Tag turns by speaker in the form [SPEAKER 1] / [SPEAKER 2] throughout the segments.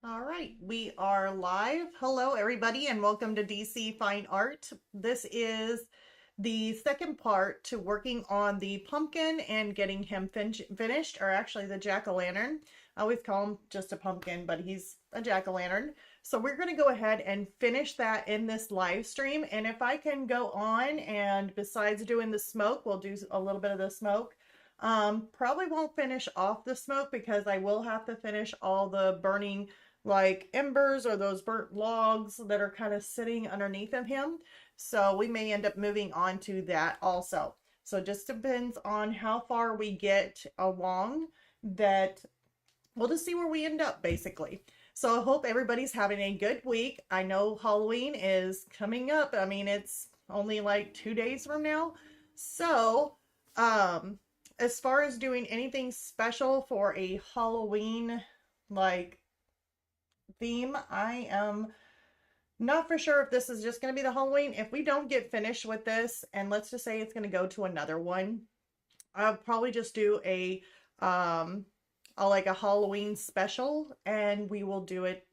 [SPEAKER 1] All right, we are live. Hello, everybody, and welcome to DC Fine Art. This is the second part to working on the pumpkin and getting him finished, or actually the jack-o'-lantern. I always call him just a pumpkin, but he's a jack-o'-lantern. So we're going to go ahead and finish that in this live stream. And if I can go on and besides doing the smoke, we'll do a little bit of the smoke. Probably won't finish off the smoke because I will have to finish all the burning like embers or those burnt logs that are kind of sitting underneath of him. So we may end up moving on to that also. So it just depends on how far we get along that we'll just see where we end up basically. So I hope everybody's having a good week. I know Halloween is coming up. I mean, it's only like 2 days from now. So, as far as doing anything special for a Halloween like theme, I am not for sure if this is just going to be the Halloween. If we don't get finished with this, and let's just say it's going to go to another one, I'll probably just do like a Halloween special, and we will do it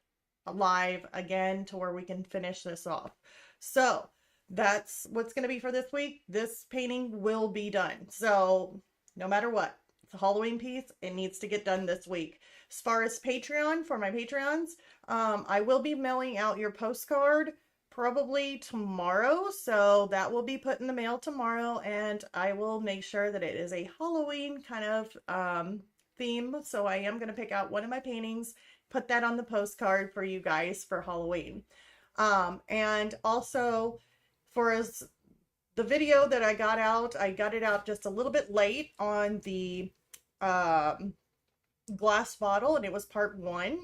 [SPEAKER 1] live again to where we can finish this off. So that's what's going to be for this week. This painting will be done. So no matter what, it's a Halloween piece. It needs to get done this week. As far as Patreon, for my Patreons, I will be mailing out your postcard probably tomorrow. So that will be put in the mail tomorrow, and I will make sure that it is a Halloween kind of theme. So I am going to pick out one of my paintings, put that on the postcard for you guys for Halloween. And also for the video that I got it out just a little bit late on the glass bottle, and it was part 1.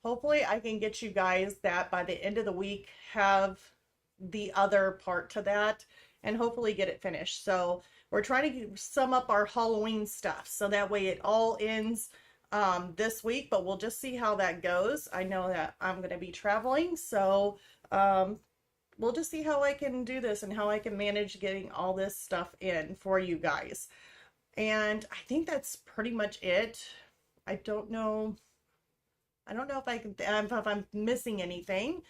[SPEAKER 1] Hopefully I can get you guys that by the end of the week, have the other part to that, and hopefully get it finished. So we're trying to sum up our Halloween stuff so that way it all ends this week, but we'll just see how that goes. I know that I'm going to be traveling, so we'll just see how I can do this and how I can manage getting all this stuff in for you guys. And I think that's pretty much it. I don't know if I can, if I'm missing anything.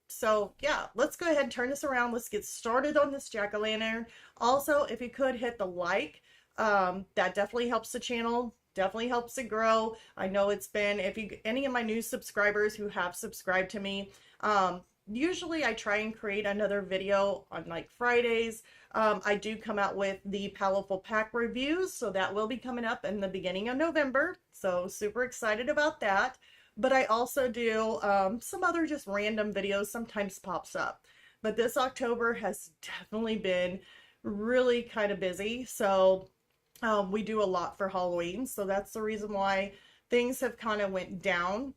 [SPEAKER 1] So yeah, let's go ahead and turn this around. Let's get started on this jack-o'-lantern. Also, if you could hit the like, that definitely helps the channel, definitely helps it grow. I know it's been, if you, any of my new subscribers who have subscribed to me, usually I try and create another video on like Fridays. I do come out with the Powerful Pack reviews, so that will be coming up in the beginning of November. So super excited about that. But I also do some other just random videos, sometimes pops up. But this October has definitely been really kind of busy. So we do a lot for Halloween. So that's the reason why things have kind of went down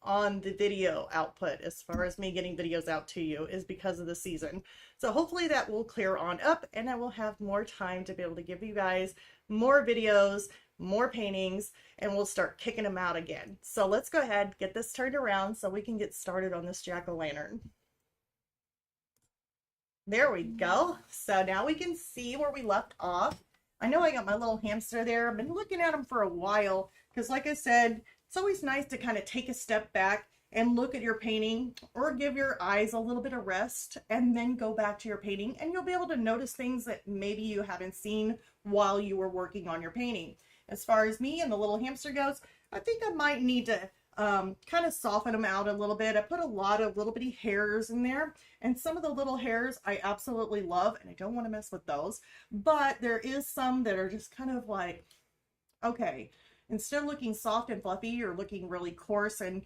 [SPEAKER 1] on the video output as far as me getting videos out to you, is because of the season. So hopefully that will clear on up, and I will have more time to be able to give you guys more videos, more paintings, and we'll start kicking them out again. So let's go ahead, get this turned around so we can get started on this jack-o'-lantern. There we go. So now we can see where we left off. I know I got my little hamster there. I've been looking at him for a while because, like I said, it's always nice to kind of take a step back and look at your painting, or give your eyes a little bit of rest and then go back to your painting, and you'll be able to notice things that maybe you haven't seen while you were working on your painting. As far as me and the little hamster goes, I think I might need to kind of soften them out a little bit. I put a lot of little bitty hairs in there, and some of the little hairs I absolutely love, and I don't want to mess with those. But there is some that are just kind of like, okay, instead of looking soft and fluffy, you're looking really coarse, and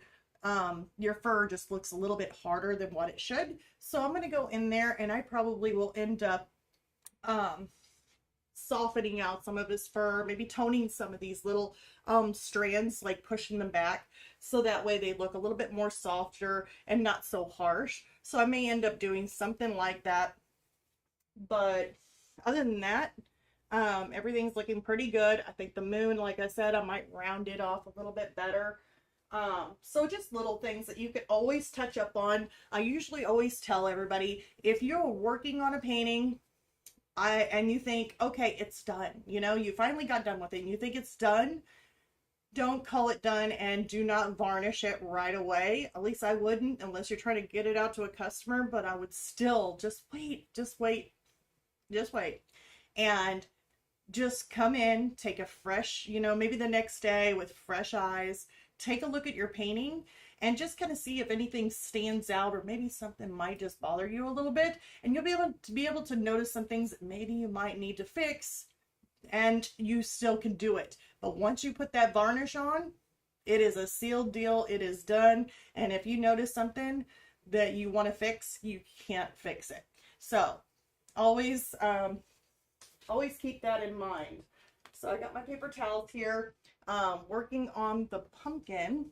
[SPEAKER 1] your fur just looks a little bit harder than what it should. So I'm going to go in there, and I probably will end up softening out some of his fur, maybe toning some of these little strands, like pushing them back, so that way they look a little bit more softer and not so harsh. So I may end up doing something like that. But other than that, everything's looking pretty good. I think the moon, like I said, I might round it off a little bit better. So just little things that you could always touch up on. I usually always tell everybody, if you're working on a painting, and you think, okay, it's done, you know, you finally got done with it and you think it's done, don't call it done and do not varnish it right away. At least I wouldn't unless you're trying to get it out to a customer, but I would still just wait, just wait, just wait. And just come in, take a fresh, maybe the next day with fresh eyes, take a look at your painting and just kind of see if anything stands out or maybe something might just bother you a little bit. And you'll be able to notice some things that maybe you might need to fix and you still can do it. But once you put that varnish on, it is a sealed deal. It is done. And if you notice something that you want to fix, you can't fix it. So always, always keep that in mind. So I got my paper towels here, working on the pumpkin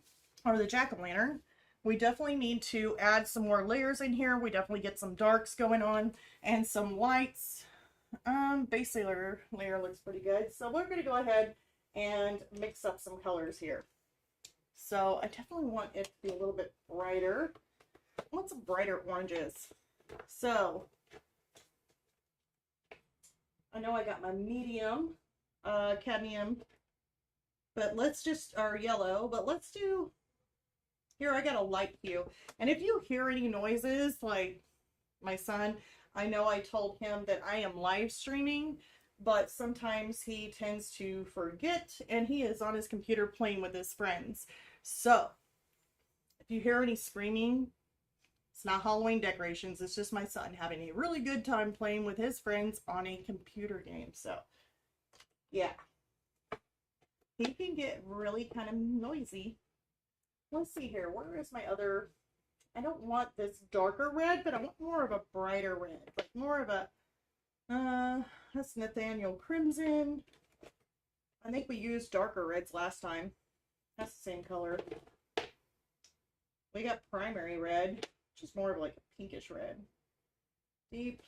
[SPEAKER 1] or the jack-o'-lantern. We definitely need to add some more layers in here. We definitely get some darks going on and some whites. Base layer looks pretty good. So we're going to go ahead and mix up some colors here. So I definitely want it to be a little bit brighter. I want some brighter oranges. So I know I got my medium cadmium, but let's just, or yellow, but let's do, here I got a light hue. And if you hear any noises, like my son, I know I told him that I am live streaming, but sometimes he tends to forget and he is on his computer playing with his friends. So if you hear any screaming, it's not Halloween decorations. It's just my son having a really good time playing with his friends on a computer game. So yeah, he can get really kind of noisy. Let's see here. Where is my other? I don't want this darker red, but I want more of a brighter red, like more of a, that's Nathaniel Crimson. I think we used darker reds last time. That's the same color. We got primary red, which is more of like a pinkish red. Deep.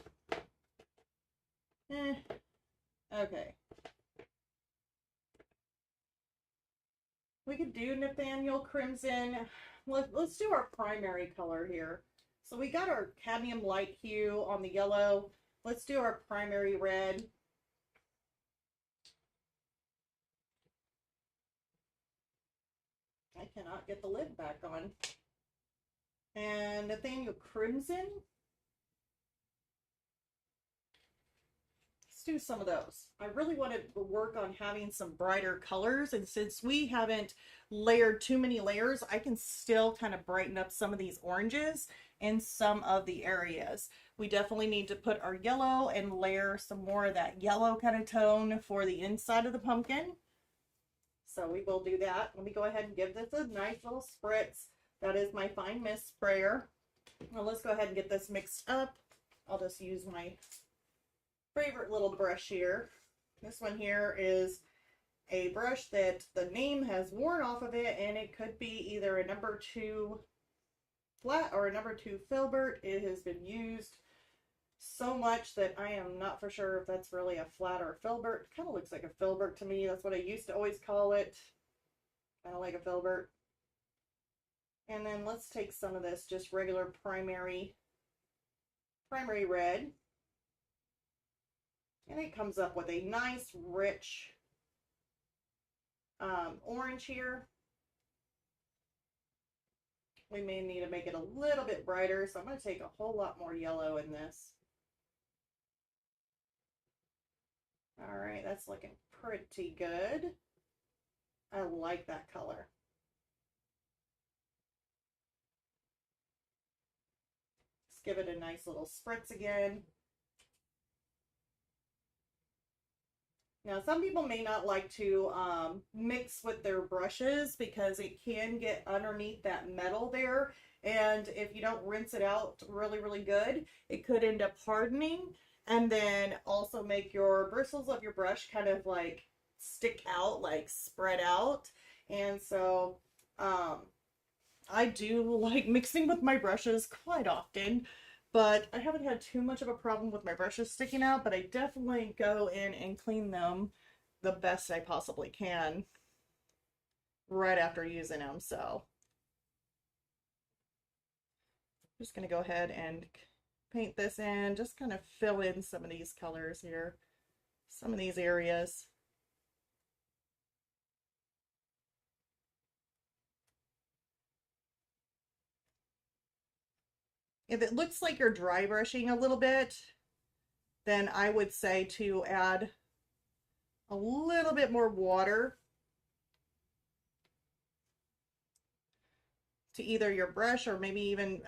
[SPEAKER 1] Okay. We could do Nathaniel Crimson. Let's do our primary color here. So we got our cadmium light hue on the yellow. Let's do our primary red. I cannot get the lid back on. And Nathaniel Crimson. Let's do some of those. I really want to work on having some brighter colors, and since we haven't layered too many layers, I can still kind of brighten up some of these oranges in some of the areas. We definitely need to put our yellow and layer some more of that yellow kind of tone for the inside of the pumpkin. So we will do that. Let me go ahead and give this a nice little spritz. That is my fine mist sprayer. Now let's go ahead and get this mixed up. I'll just use my favorite little brush here. This one here is a brush that the name has worn off of it, and it could be either a number 2 flat or a number 2 Filbert. It has been used so much that I am not for sure if that's really a flat or a Filbert. It kind of looks like a Filbert to me. That's what I used to always call it. Kind of like a Filbert. And then let's take some of this just regular primary red. And it comes up with a nice rich orange here. We may need to make it a little bit brighter, so I'm going to take a whole lot more yellow in this. All right, that's looking pretty good. I like that color. Let's give it a nice little spritz again. Now, some people may not like to mix with their brushes because it can get underneath that metal there. And if you don't rinse it out really, really good, it could end up hardening and then also make your bristles of your brush kind of like stick out, like spread out. And so I do like mixing with my brushes quite often. But I haven't had too much of a problem with my brushes sticking out, but I definitely go in and clean them the best I possibly can right after using them. So I'm just going to go ahead and paint this in, just kind of fill in some of these colors here, some of these areas. If it looks like you're dry brushing a little bit, then I would say to add a little bit more water to either your brush or maybe even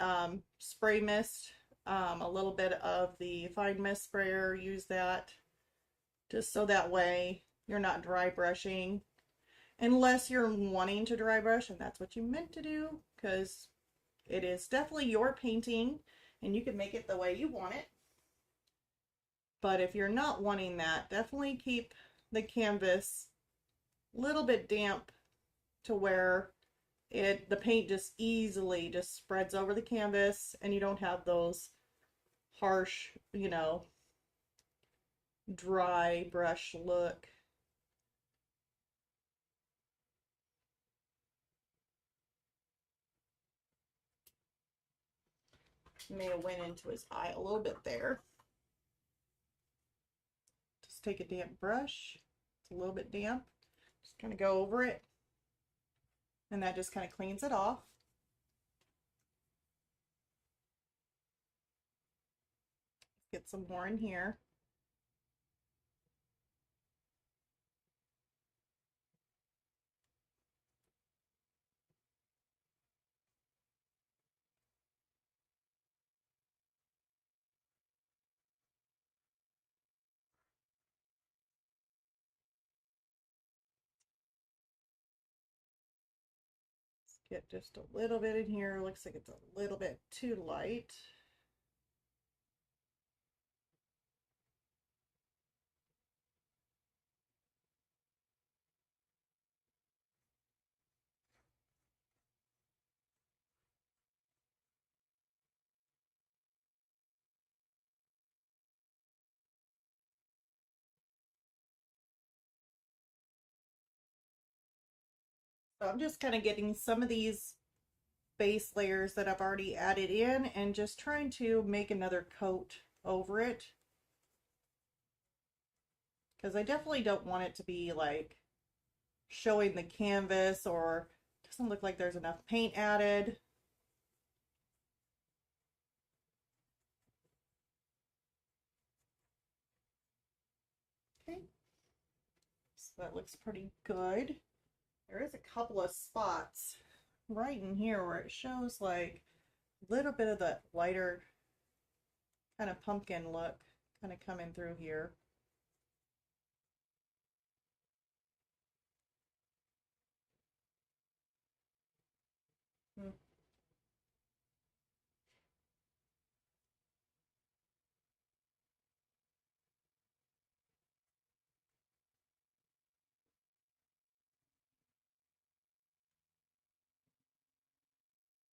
[SPEAKER 1] spray mist, a little bit of the fine mist sprayer, use that just so that way you're not dry brushing unless you're wanting to dry brush and that's what you meant to do, because it is definitely your painting and you can make it the way you want it. But if you're not wanting that, definitely keep the canvas a little bit damp to where the paint just easily just spreads over the canvas and you don't have those harsh, you know, dry brush look. May have went into his eye a little bit there. Just take a damp brush. It's a little bit damp. Just kind of go over it. And that just kind of cleans it off. Get some more in here. Get just a little bit in here. Looks like it's a little bit too light. So I'm just kind of getting some of these base layers that I've already added in and just trying to make another coat over it, because I definitely don't want it to be like showing the canvas or doesn't look like there's enough paint added. Okay, so that looks pretty good. There is a couple of spots right in here where it shows like a little bit of the lighter kind of pumpkin look kind of coming through here. Hmm.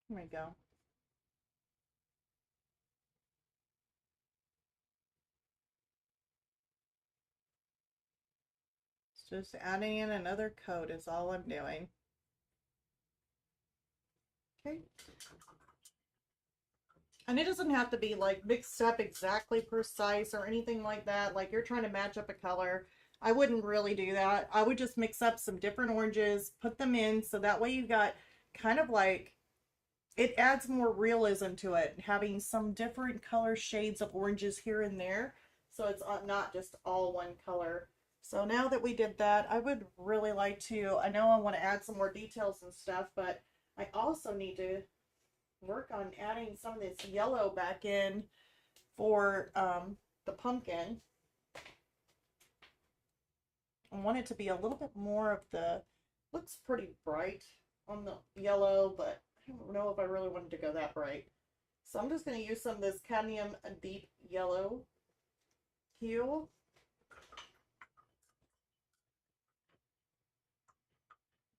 [SPEAKER 1] There we go. It's just adding in another coat is all I'm doing. Okay. And it doesn't have to be like mixed up exactly precise or anything like that. Like you're trying to match up a color. I wouldn't really do that. I would just mix up some different oranges, put them in, so that way you got kind of like, it adds more realism to it, having some different color shades of oranges here and there. So it's not just all one color. So now that we did that, I would really like to, I know I want to add some more details and stuff, but I also need to work on adding some of this yellow back in for the pumpkin. I want it to be a little bit more of the, looks pretty bright on the yellow, but I don't know if I really wanted to go that bright. So I'm just going to use some of this cadmium deep yellow hue.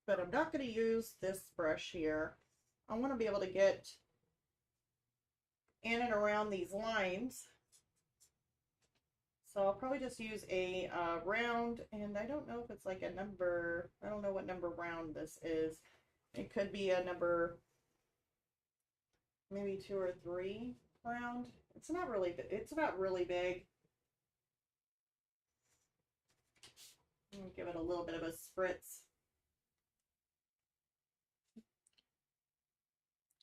[SPEAKER 1] But I'm not going to use this brush here. I want to be able to get in and around these lines. So I'll probably just use a round, and I don't know if it's like a number, I don't know what number round this is. It could be a number maybe 2 or 3 round. It's not really big. Give it a little bit of a spritz.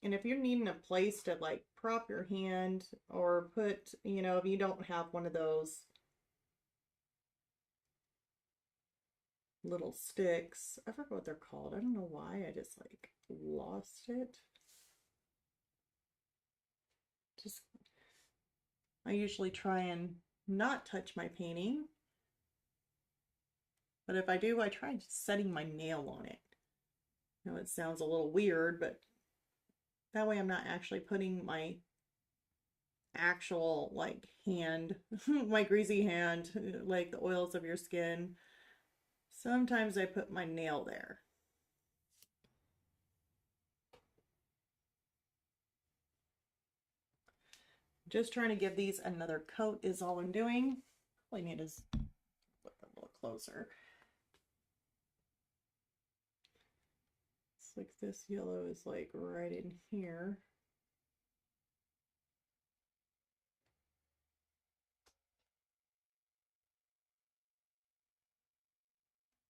[SPEAKER 1] And if you're needing a place to like prop your hand or put, you know, if you don't have one of those little sticks, I forget what they're called. I don't know why, I just like lost it. Just, I usually try and not touch my painting. But if I do, I try setting my nail on it. I know it sounds a little weird, but that way I'm not actually putting my actual like hand, my greasy hand, like the oils of your skin. Sometimes I put my nail there. Just trying to give these another coat is all I'm doing. All I need is look a little closer. It's like this yellow is like right in here.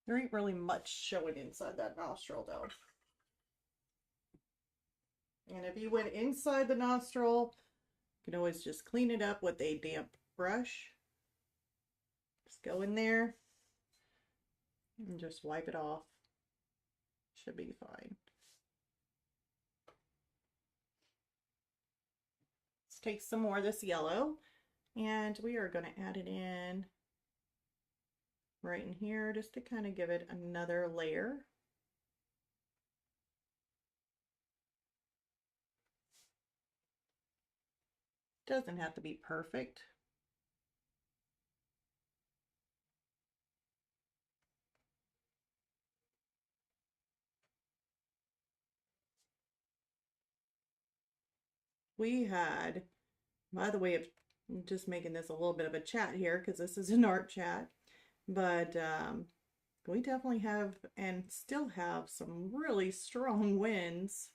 [SPEAKER 1] There ain't really much showing inside that nostril though. And if you went inside the nostril, you can always just clean it up with a damp brush. Just go in there and just wipe it off. Should be fine. Let's take some more of this yellow and we are going to add it in right in here just to kind of give it another layer. Doesn't have to be perfect. We had, by the way, I'm just making this a little bit of a chat here because this is an art chat, but we definitely have and still have some really strong winds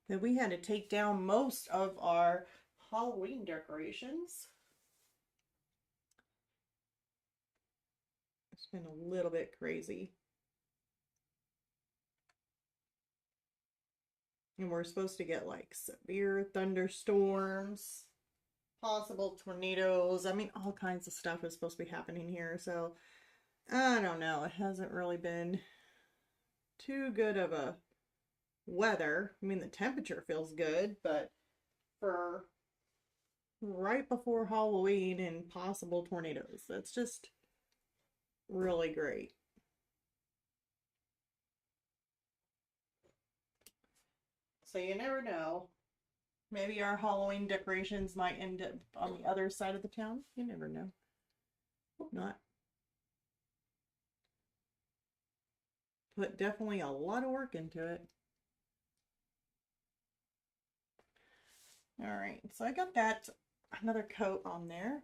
[SPEAKER 1] that we had to take down most of our Halloween decorations. It's been a little bit crazy. And we're supposed to get like severe thunderstorms, possible tornadoes. I mean, all kinds of stuff is supposed to be happening here. So I don't know. It hasn't really been too good of a weather. I mean, the temperature feels good, but for right before Halloween and possible tornadoes, that's just really great. So you never know. Maybe our Halloween decorations might end up on the other side of the town. You never know. Hope not. Put definitely a lot of work into it. All right, so I got that another coat on there.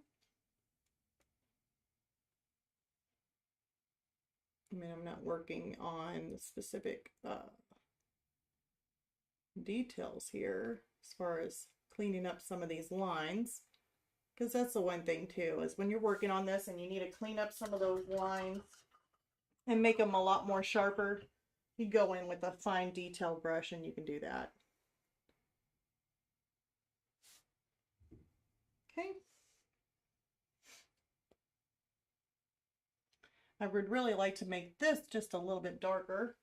[SPEAKER 1] I mean, I'm not working on the specific details here as far as cleaning up some of these lines, because that's the one thing too, is when you're working on this and you need to clean up some of those lines and make them a lot more sharper, you go in with a fine detail brush and you can do that. Okay. I would really like to make this just a little bit darker.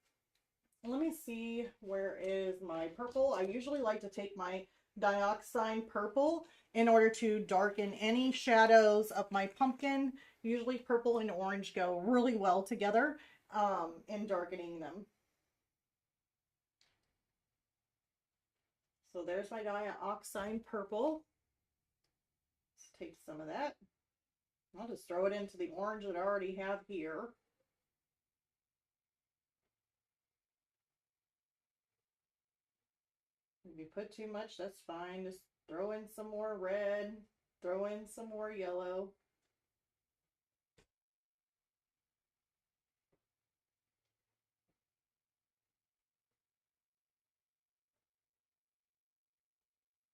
[SPEAKER 1] Let me see, where is my purple? I usually like to take my dioxide purple in order to darken any shadows of my pumpkin. Usually purple and orange go really well together in darkening them. So there's my dioxide purple. Let's take some of that. I'll just throw it into the orange that I already have here. If you put too much, that's fine. Just throw in some more red, throw in some more yellow.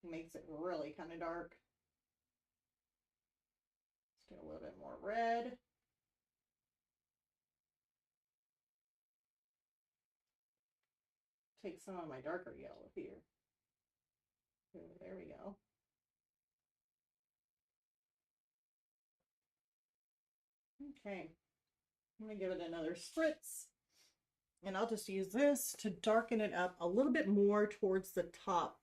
[SPEAKER 1] It makes it really kind of dark. Let's do a little bit more red. take some of my darker yellow here. There we go. Okay, I'm gonna give it another spritz, and I'll just use this to darken it up a little bit more towards the top,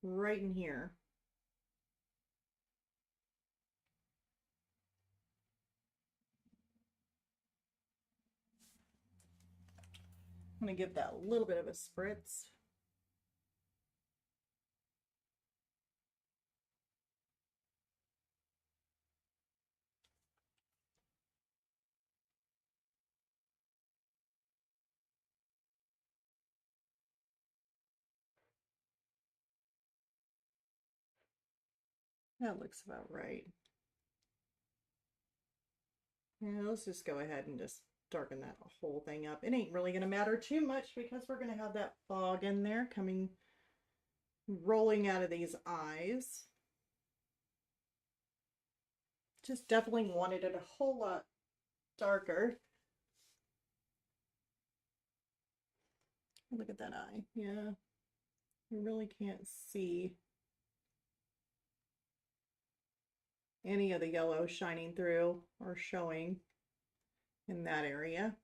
[SPEAKER 1] right in here. I'm gonna give that a little bit of a spritz. That looks about right. Yeah, let's just go ahead and just darken that whole thing up. It ain't really going to matter too much because we're going to have that fog in there rolling out of these eyes. Just definitely wanted it a whole lot darker. Look at that eye. Yeah, you really can't see any of the yellow shining through or showing in that area.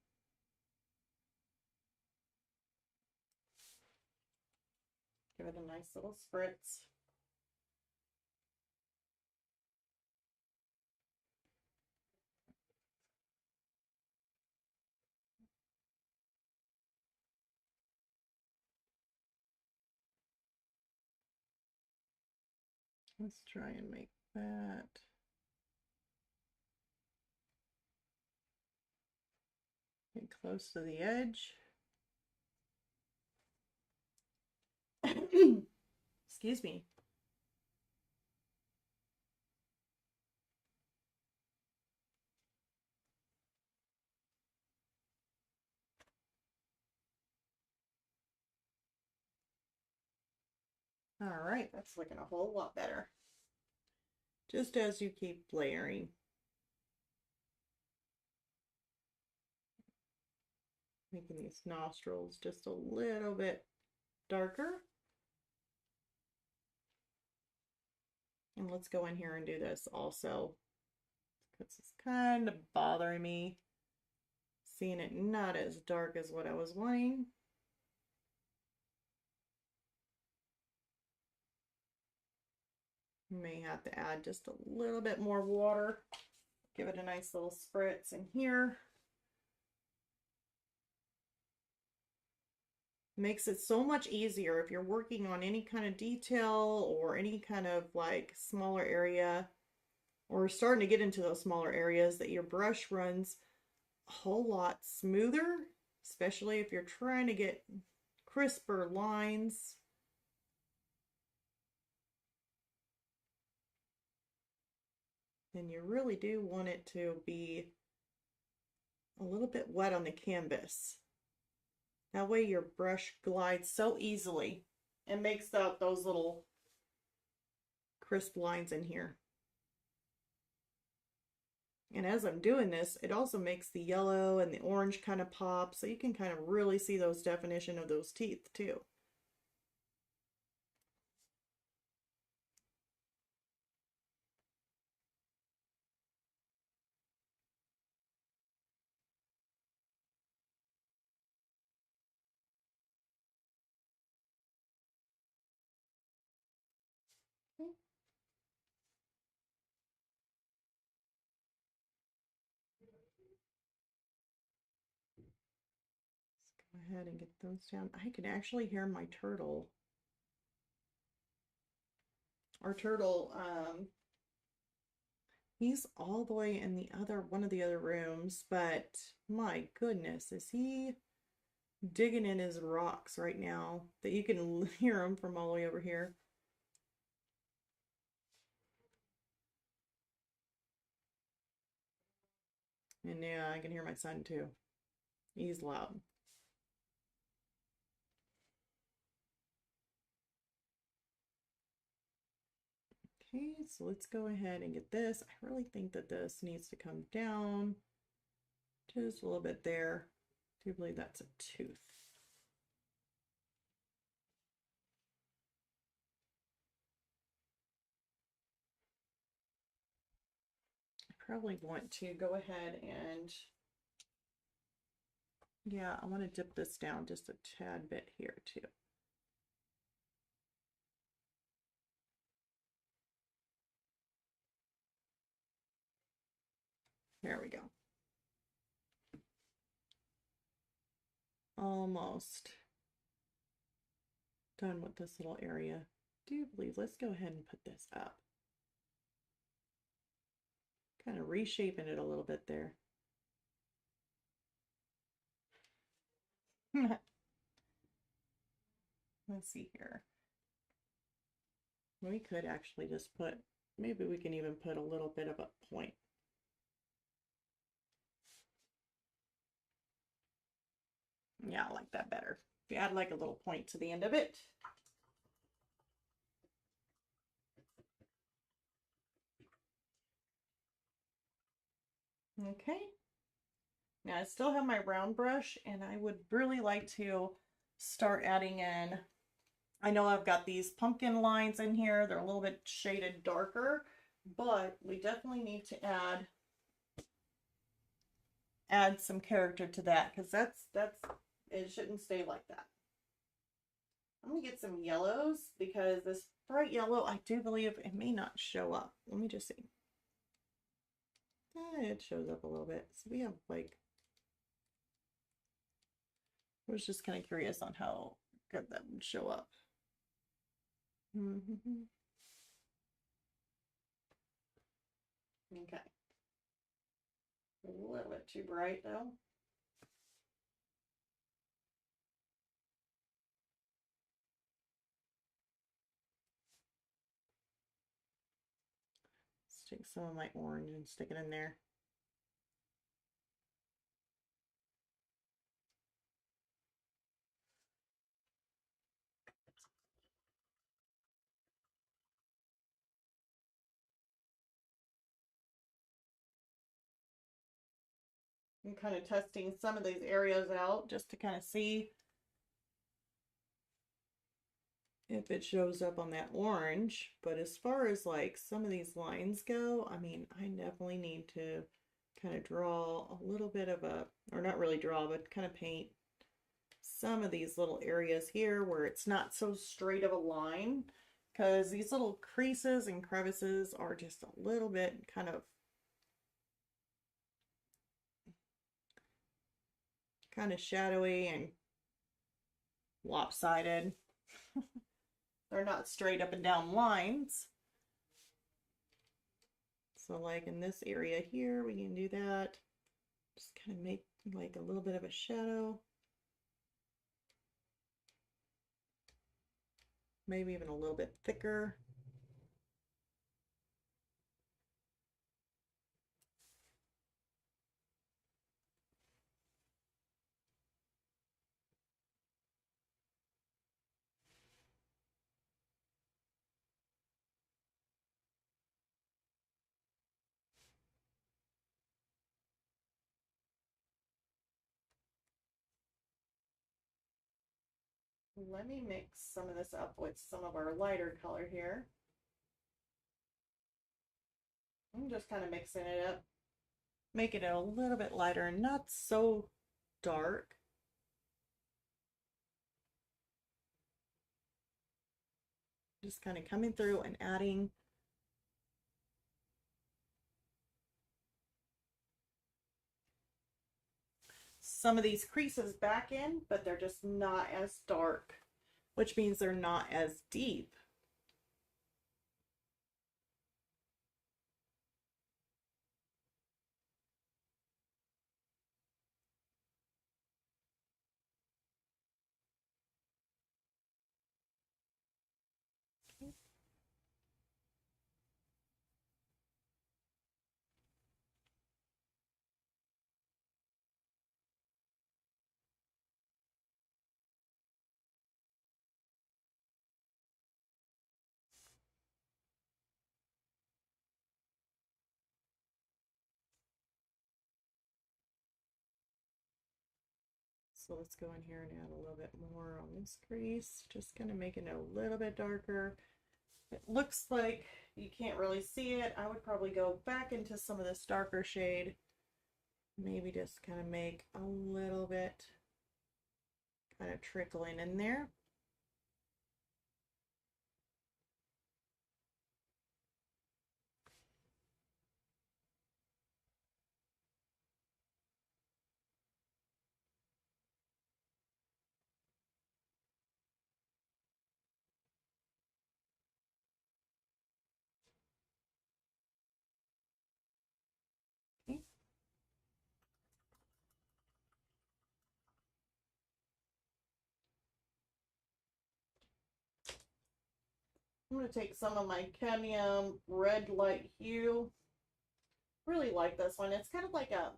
[SPEAKER 1] Give it a nice little spritz. Let's try and make that get close to the edge. Excuse me. All right, that's looking a whole lot better. Just as you keep layering. Making these nostrils just a little bit darker. And let's go in here and do this also, because it's kind of bothering me seeing it not as dark as what I was wanting. May have to add just a little bit more water. Give it a nice little spritz in here. Makes it so much easier if you're working on any kind of detail or any kind of like smaller area, or starting to get into those smaller areas, that your brush runs a whole lot smoother, especially if you're trying to get crisper lines. And you really do want it to be a little bit wet on the canvas. That way your brush glides so easily and makes out those little crisp lines in here. And as I'm doing this, it also makes the yellow and the orange kind of pop, so you can kind of really see those definition of those teeth too. Okay. Let's go ahead and get those down. I can actually hear my turtle. Our turtle, he's all the way in the other one of the other rooms, but my goodness, is he digging in his rocks right now that you can hear him from all the way over here. And yeah, I can hear my son too. He's loud. Okay, so let's go ahead and get this. I really think that this needs to come down just a little bit there. I do believe that's a tooth. probably want to go ahead and, yeah, I want to dip this down just a tad bit here too. There we go. Almost done with this little area. I do believe, let's go ahead and put this up. Kind of reshaping it a little bit there. Let's see here. We could actually just put, maybe we can even put a little bit of a point. Yeah, I like that better. If you add like a little point to the end of it. Okay. Now I still have my round brush, and I would really like to start adding in, I know I've got these pumpkin lines in here. They're a little bit shaded darker, but we definitely need to add some character to that, because that's it shouldn't stay like that. I'm gonna get some yellows, because this bright yellow, I do believe it may not show up. Let me just see. It shows up a little bit. So we have like, I was just kind of curious on how good that would show up. Okay. A little bit too bright though. Let's take some of my orange and stick it in there. I'm kind of testing some of these areas out just to kind of see if it shows up on that orange. But as far as like some of these lines go, I mean, I definitely need to kind of draw a little bit of a, or not really draw, but kind of paint some of these little areas here where it's not so straight of a line, because these little creases and crevices are just a little bit kind of shadowy and lopsided. They're not straight up and down lines. So like in this area here, we can do that. Just kind of make like a little bit of a shadow. Maybe even a little bit thicker. Let me mix some of this up with some of our lighter color here. I'm just kind of mixing it up, making it a little bit lighter and not so dark. Just kind of coming through and adding some of these creases back in, but they're just not as dark, which means they're not as deep. So let's go in here and add a little bit more on this crease, just kind of making it a little bit darker. It looks like you can't really see it. I would probably go back into some of this darker shade. Maybe just kind of make a little bit kind of trickling in there. Okay. I'm going to take some of my cadmium red light hue. Really like this one. It's kind of like a,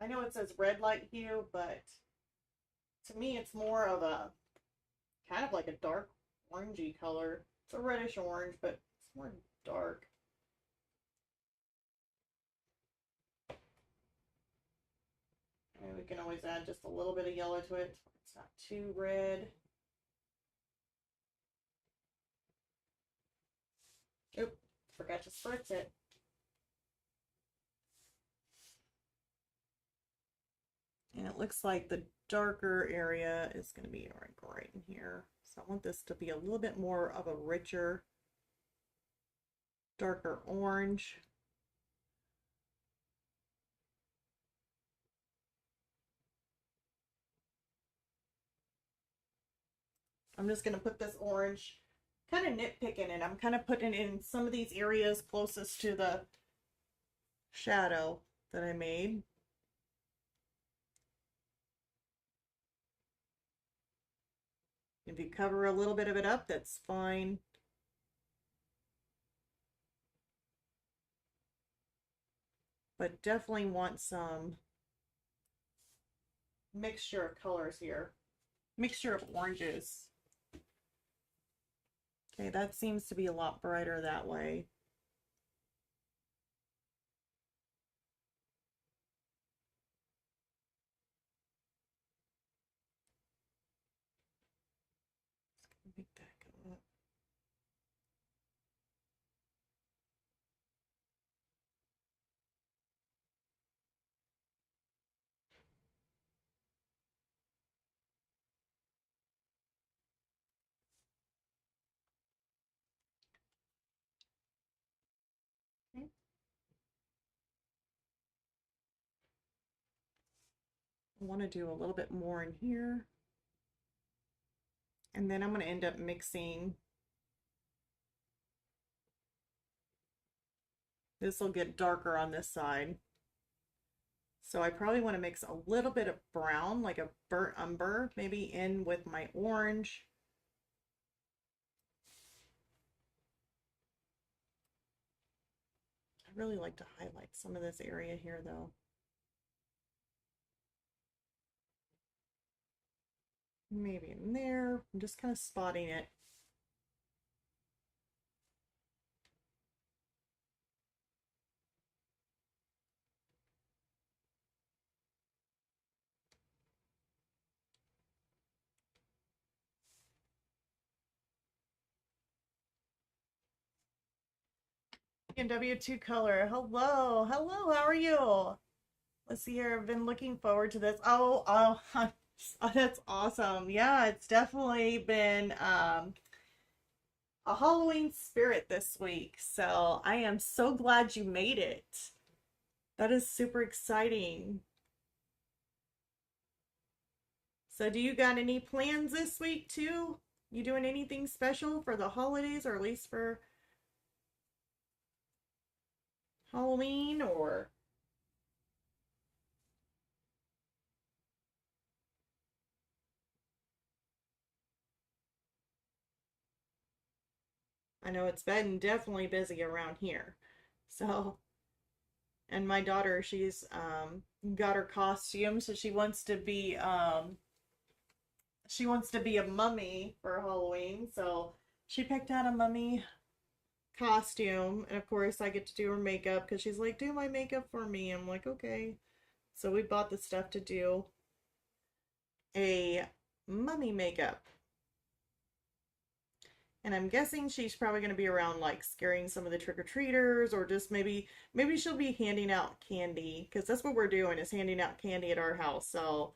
[SPEAKER 1] I know it says red light hue, but to me it's more of a, kind of like a dark orangey color. It's a reddish orange, but it's more dark. And we can always add just a little bit of yellow to it. It's not too red. Oop, forgot to spritz it. And it looks like the darker area is going to be right in here. So I want this to be a little bit more of a richer, darker orange. I'm just going to put this orange, kind of nitpicking it. I'm kind of putting it in some of these areas closest to the shadow that I made. If you cover a little bit of it up, that's fine. But definitely want some mixture of colors here. Mixture of oranges. Okay, that seems to be a lot brighter that way. Make that go up. Okay. I want to do a little bit more in here. And then I'm going to end up mixing. This will get darker on this side. So I probably want to mix a little bit of brown, like a burnt umber, maybe in with my orange. I really like to highlight some of this area here though. Maybe in there. I'm just kind of spotting it. And W2 color. Hello, hello, how are you? Let's see here. I've been looking forward to this. Oh, that's awesome. Yeah, it's definitely been a Halloween spirit this week. So I am so glad you made it. That is super exciting. So do you got any plans this week too? You doing anything special for the holidays, or at least for Halloween, or? I know it's been definitely busy around here. So, and my daughter, she's got her costume, so she wants to be a mummy for Halloween. So she picked out a mummy costume, and of course I get to do her makeup because she's like, do my makeup for me. I'm like, okay. So we bought the stuff to do a mummy makeup. And I'm guessing she's probably going to be around like scaring some of the trick-or-treaters, or just maybe she'll be handing out candy, because that's what we're doing, is handing out candy at our house. So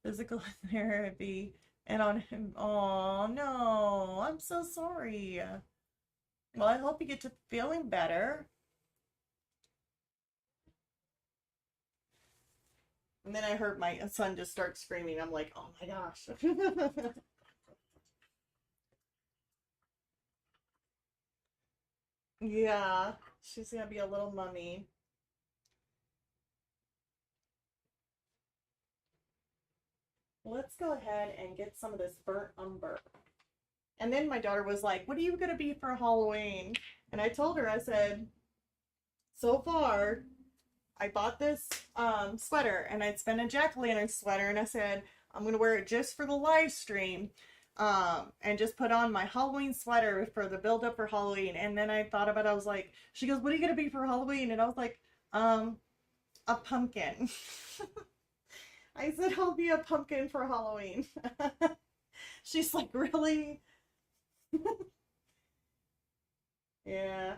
[SPEAKER 1] physical therapy and on him. Oh no, I'm so sorry. Well, I hope you get to feeling better. And then I heard my son just start screaming. I'm like, oh my gosh. Yeah, she's gonna be a little mummy. Let's go ahead and get some of this burnt umber. And then my daughter was like, what are you gonna be for Halloween? And I told her, I said, so far, I bought this sweater, and it's been a jack-o'-lantern sweater, and I said, I'm gonna wear it just for the live stream. And just put on my Halloween sweater for the build up for Halloween. And then I thought about it, I was like, she goes, what are you gonna be for Halloween? And I was like, a pumpkin. I said, I'll be a pumpkin for Halloween. She's like, really? Yeah.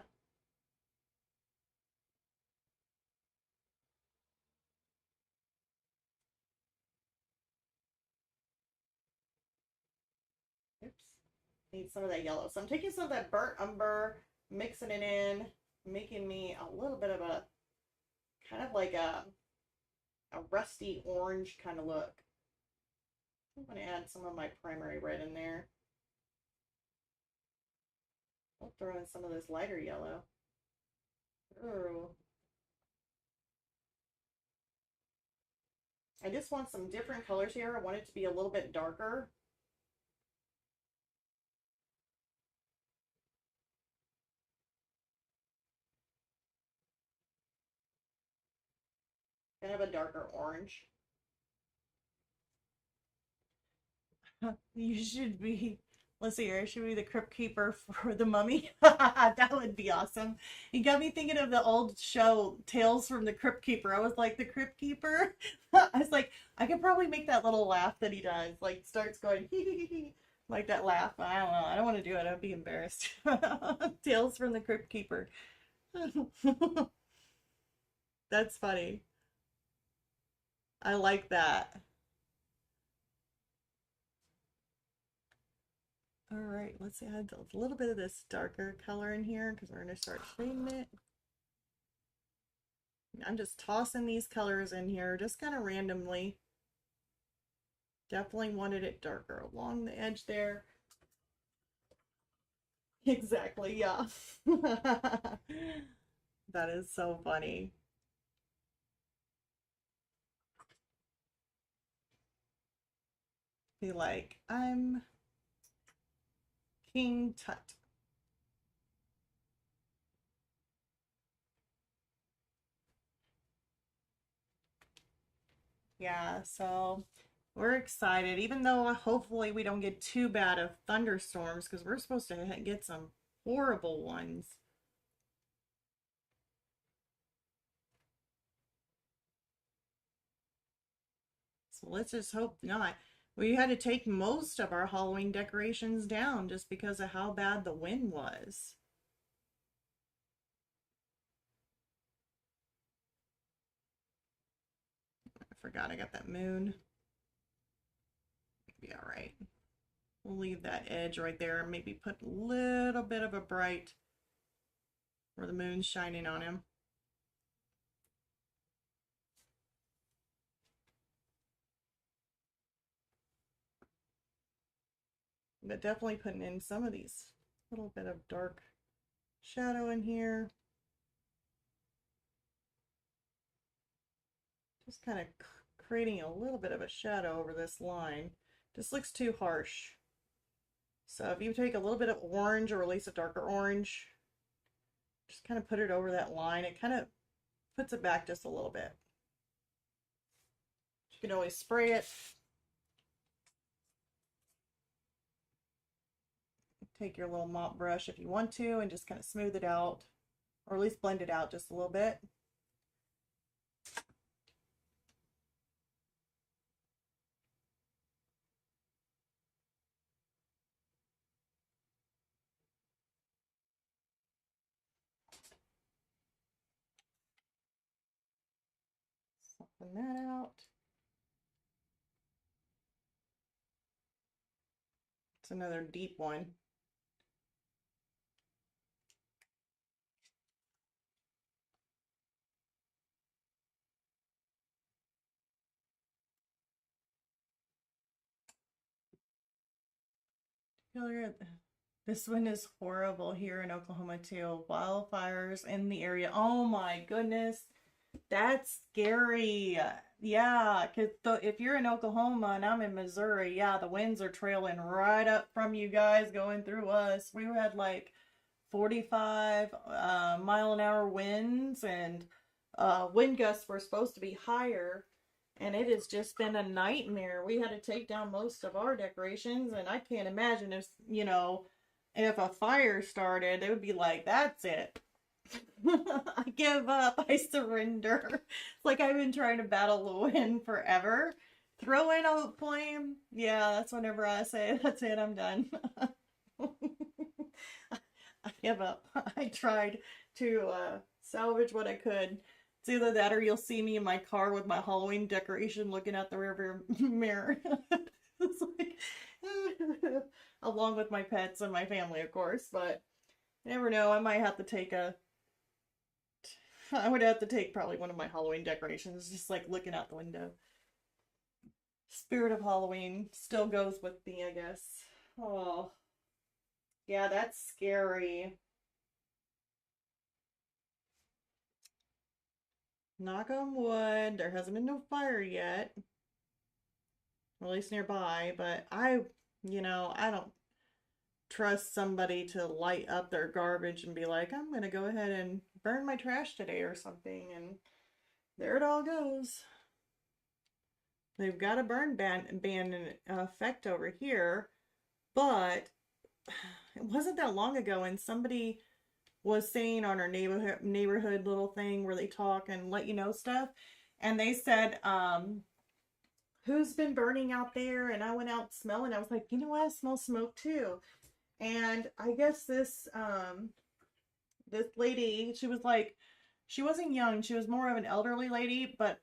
[SPEAKER 1] Oops. Need some of that yellow. So I'm taking some of that burnt umber, mixing it in, making me a little bit of a kind of like a rusty orange kind of look. I'm going to add some of my primary red in there. I'll throw in some of this lighter yellow. Ooh. I just want some different colors here. I want it to be a little bit darker. Kind of a darker orange. You should be, let's see here, I should be the crypt keeper for the mummy. That would be awesome. You got me thinking of the old show, Tales from the Crypt Keeper. I was like, the crypt keeper? I was like, I could probably make that little laugh that he does. Like, starts going, hee hee hee, like that laugh. I don't know. I don't want to do it. I'd be embarrassed. Tales from the Crypt Keeper. That's funny. I like that. All right, let's add a little bit of this darker color in here because we're going to start shading it. I'm just tossing these colors in here just kind of randomly. Definitely wanted it darker along the edge there. Exactly, yeah. That is so funny. Be like, I'm King Tut. Yeah, so we're excited, even though hopefully we don't get too bad of thunderstorms, because we're supposed to get some horrible ones. So let's just hope not. We had to take most of our Halloween decorations down just because of how bad the wind was. I forgot I got that moon. Be all right. We'll leave that edge right there and maybe put a little bit of a bright where the moon's shining on him. But definitely putting in some of these little bit of dark shadow in here. Just kind of creating a little bit of a shadow over this line. Just looks too harsh. So if you take a little bit of orange, or at least a darker orange, just kind of put it over that line, it kind of puts it back just a little bit. You can always spray it. Take your little mop brush if you want to and just kind of smooth it out, or at least blend it out just a little bit. soften that out. It's another deep one. This one is horrible here in Oklahoma too. Wildfires in the area. Oh my goodness. That's scary. Yeah, because if you're in Oklahoma and I'm in Missouri, yeah, the winds are trailing right up from you guys going through us. We had like 45 mile an hour winds, and wind gusts were supposed to be higher. And it has just been a nightmare. We had to take down most of our decorations, and I can't imagine if, if a fire started, it would be like, that's it. I give up. I surrender. It's like I've been trying to battle the wind forever. Throw in a flame. Yeah, that's whenever I say, that's it, I'm done. I give up. I tried to salvage what I could. It's either that or you'll see me in my car with my Halloween decoration looking out the rearview mirror. It's like, along with my pets and my family, of course, but you never know. I would have to take probably one of my Halloween decorations, just like looking out the window. Spirit of Halloween still goes with me, I guess. Oh, yeah, that's scary. Knock on wood, there hasn't been no fire yet, at least nearby, but I don't trust somebody to light up their garbage and be like, I'm gonna go ahead and burn my trash today or something, and there it all goes. They've got a burn ban in effect over here, but it wasn't that long ago, and somebody was saying on our neighborhood little thing where they talk and let you know stuff, and they said, who's been burning out there? And I went out smelling. I was like, you know what? I smell smoke too. And I guess this lady, she was like, she wasn't young. She was more of an elderly lady, but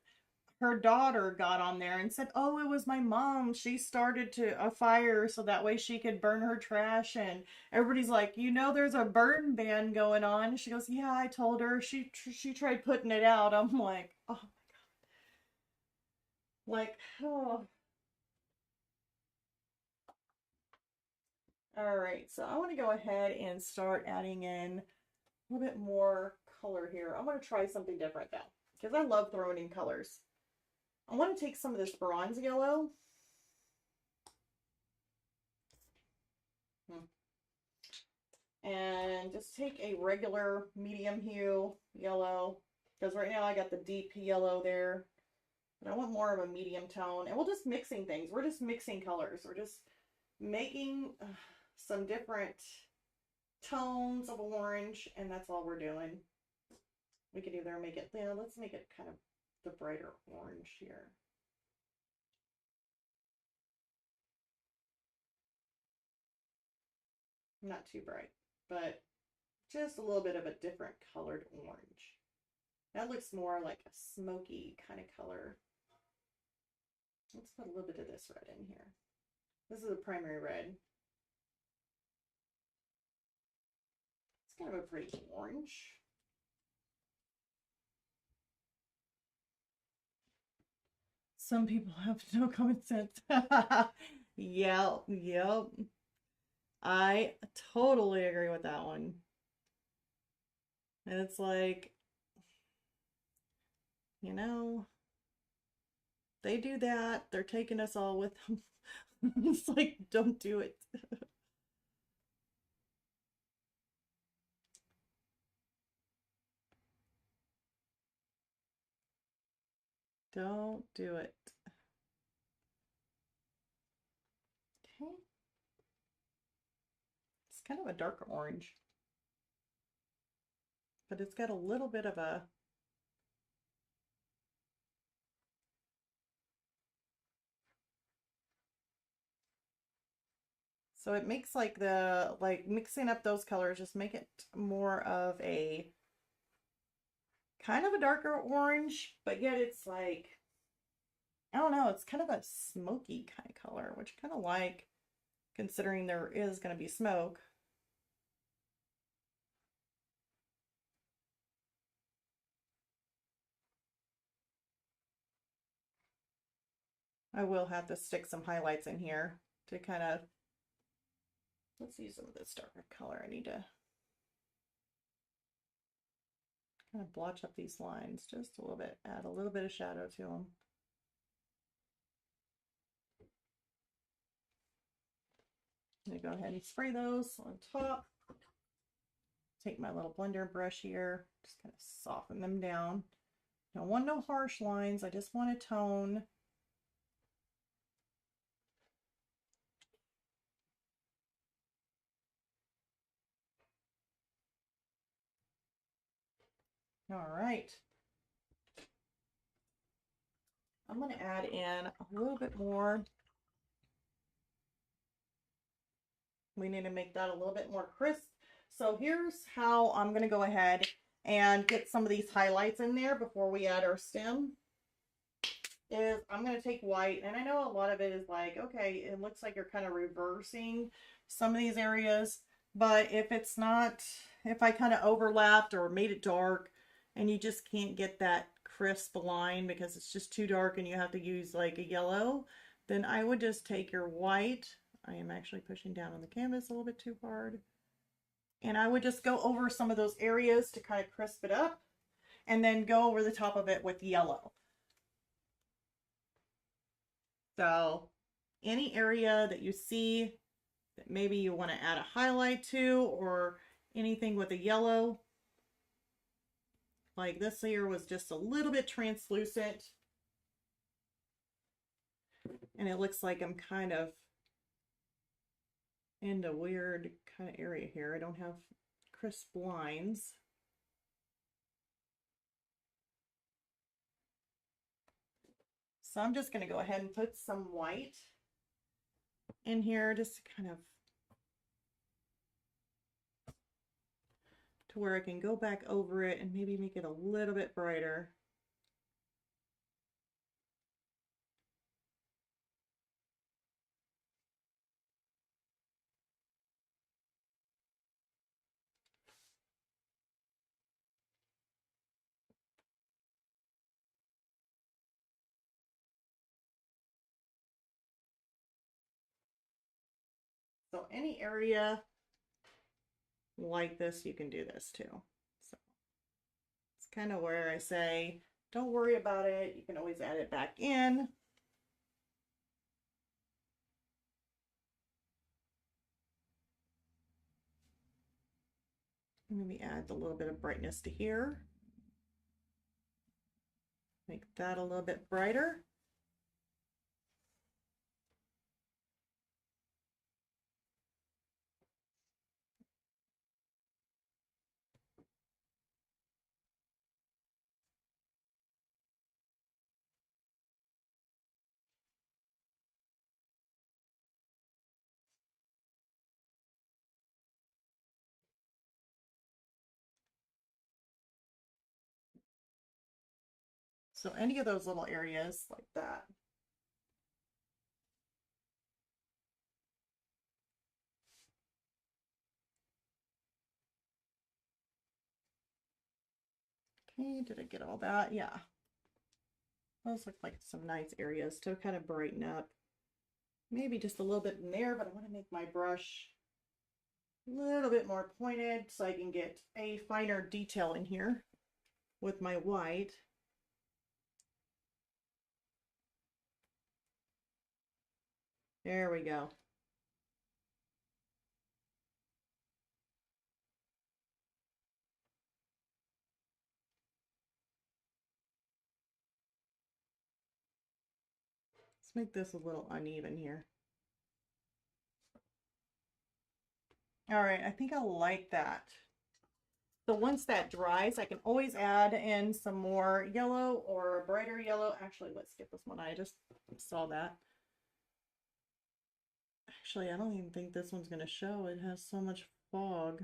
[SPEAKER 1] her daughter got on there and said, "Oh, it was my mom. She started a fire so that way she could burn her trash." And everybody's like, there's a burn ban going on. She goes, "Yeah, I told her. She tried putting it out." I'm like, oh, like, oh. All right, so I want to go ahead and start adding in a little bit more color here. I'm going to try something different though, because I love throwing in colors. I want to take some of this bronze yellow. And just take a regular medium hue yellow, because right now I got the deep yellow there, but I want more of a medium tone. And we're just mixing things. We're just mixing colors. We're just making some different tones of orange, and that's all we're doing. We could either make it, let's make it kind of the brighter orange here. Not too bright, but just a little bit of a different colored orange. That looks more like a smoky kind of color. Let's put a little bit of this red in here. This is a primary red. It's kind of a pretty orange. Some people have no common sense. Yep. I totally agree with that one. And it's like, they do that. They're taking us all with them. It's like, don't do it. Don't do it. Okay. It's kind of a darker orange, but it's got a little bit of a so it makes like mixing up those colors just make it more of a kind of a darker orange, but yet it's like I don't know, it's kind of a smoky kind of color, which I kind of like considering there is going to be smoke. I will have to stick some highlights in here to kind of, let's use some of this darker color. I need to kind of blotch up these lines just a little bit, add a little bit of shadow to them. I'm gonna go ahead and spray those on top. Take my little blender brush here, just kind of soften them down. Don't want no harsh lines, I just want a tone. All right. I'm going to add in a little bit more. We need to make that a little bit more crisp. So here's how I'm going to go ahead and get some of these highlights in there before we add our stem. Is I'm going to take white, and I know a lot of it is like, okay, it looks like you're kind of reversing some of these areas, but if it's not, if I kind of overlapped or made it dark and you just can't get that crisp line because it's just too dark and you have to use like a yellow, then I would just take your white. I am actually pushing down on the canvas a little bit too hard. And I would just go over some of those areas to kind of crisp it up and then go over the top of it with yellow. So any area that you see that maybe you want to add a highlight to or anything with a yellow, like this here was just a little bit translucent and it looks like I'm kind of in a weird kind of area here. I don't have crisp lines. So I'm just going to go ahead and put some white in here just to kind of to where I can go back over it and maybe make it a little bit brighter. So any area like this, you can do this too. So it's kind of where I say, don't worry about it. You can always add it back in. Maybe add a little bit of brightness to here. Make that a little bit brighter. So any of those little areas like that. Okay, did I get all that? Yeah. Those look like some nice areas to kind of brighten up. Maybe just a little bit in there, but I want to make my brush a little bit more pointed so I can get a finer detail in here with my white. There we go. Let's make this a little uneven here. All right, I think I like that. So once that dries, I can always add in some more yellow or a brighter yellow. Actually, let's get this one. I just saw that. Actually, I don't even think this one's going to show. It has so much fog.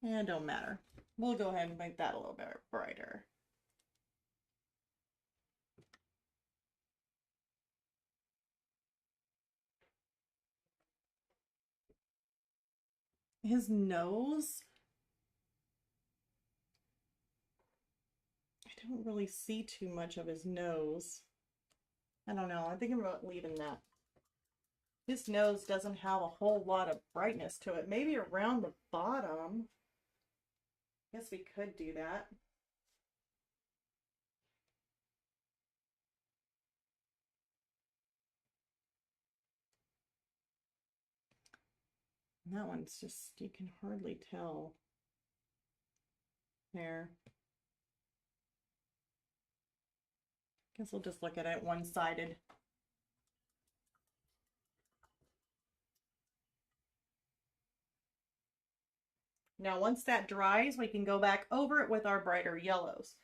[SPEAKER 1] Yeah, it don't matter. We'll go ahead and make that a little bit brighter. his nose, I don't really see too much of his nose. I don't know. I think I'm about leaving that. His nose doesn't have a whole lot of brightness to it. Maybe around the bottom. Guess we could do that. And that one's just, you can hardly tell. There. Guess we'll just look at it one-sided. Now, once that dries, we can go back over it with our brighter yellows.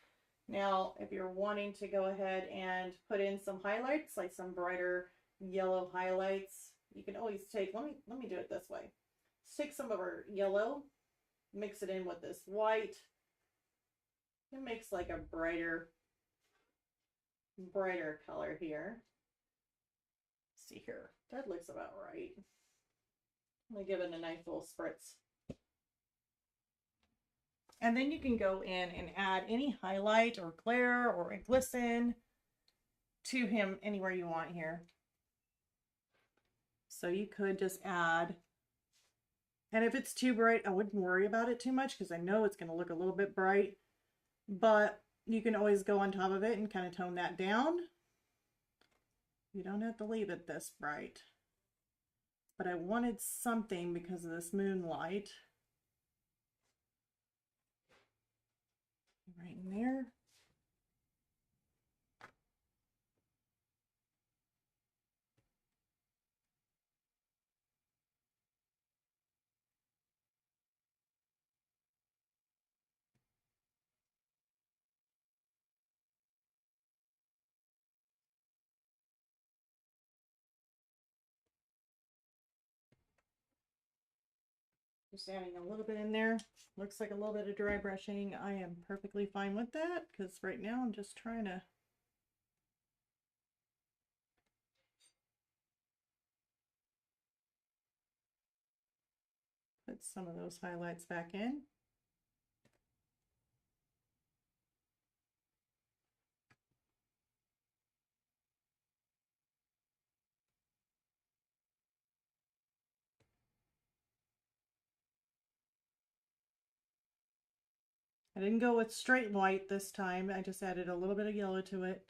[SPEAKER 1] Now, if you're wanting to go ahead and put in some highlights, like some brighter yellow highlights, you can always take, let me do it this way. Let's take some of our yellow, mix it in with this white. It makes like a brighter color here. Let's see here, that looks about right. I'm gonna give it a nice little spritz. And then you can go in and add any highlight or glare or a glisten to him anywhere you want here. So you could just add, and if it's too bright, I wouldn't worry about it too much because I know it's going to look a little bit bright, but you can always go on top of it and kind of tone that down. You don't have to leave it this bright. But I wanted something because of this moonlight. Right in there. Just adding a little bit in there. Looks like a little bit of dry brushing. I am perfectly fine with that because right now I'm just trying to put some of those highlights back in. I didn't go with straight white this time. I just added a little bit of yellow to it.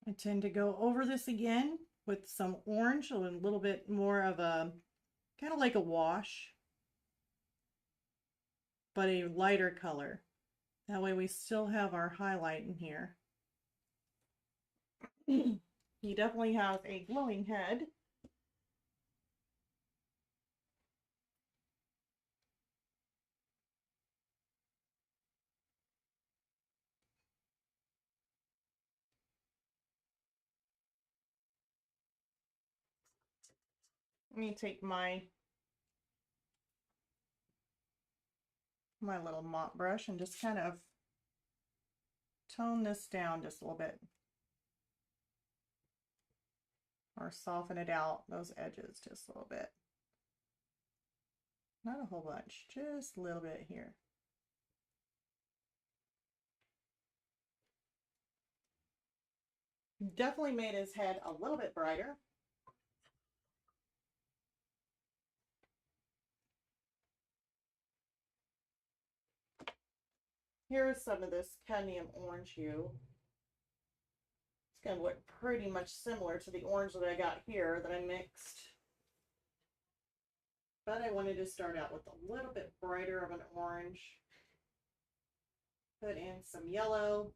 [SPEAKER 1] I tend to go over this again with some orange, a little bit more of a, kind of like a wash, but a lighter color. That way we still have our highlight in here. He definitely has a glowing head. Let me take my little mop brush and just kind of tone this down just a little bit. Or soften it out, those edges just a little bit. Not a whole bunch, just a little bit here. Definitely made his head a little bit brighter. Here's some of this cadmium orange hue. It's going to look pretty much similar to the orange that I got here that I mixed. But I wanted to start out with a little bit brighter of an orange. Put in some yellow.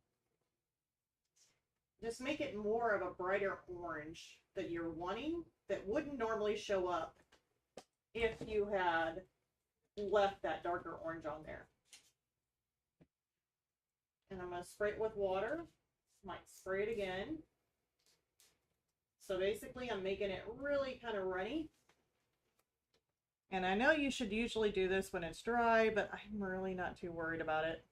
[SPEAKER 1] Just make it more of a brighter orange that you're wanting that wouldn't normally show up if you had left that darker orange on there. And I'm going to spray it with water. Might spray it again. So basically I'm making it really kind of runny. And I know you should usually do this when it's dry, but I'm really not too worried about it.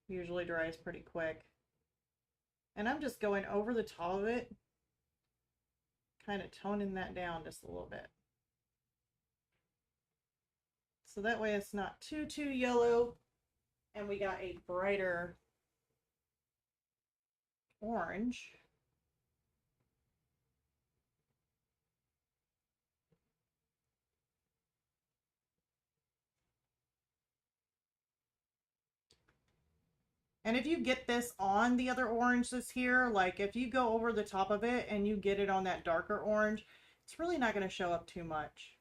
[SPEAKER 1] Usually dries pretty quick. And I'm just going over the top of it, kind of toning that down just a little bit. So that way it's not too yellow, and we got a brighter orange. And if you get this on the other orange that's here, like if you go over the top of it and you get it on that darker orange, it's really not going to show up too much.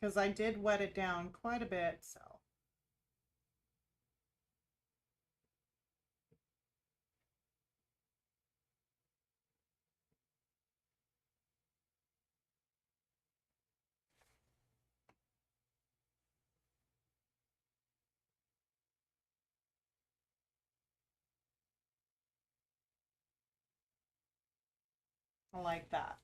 [SPEAKER 1] Because I did wet it down quite a bit, so. I like that.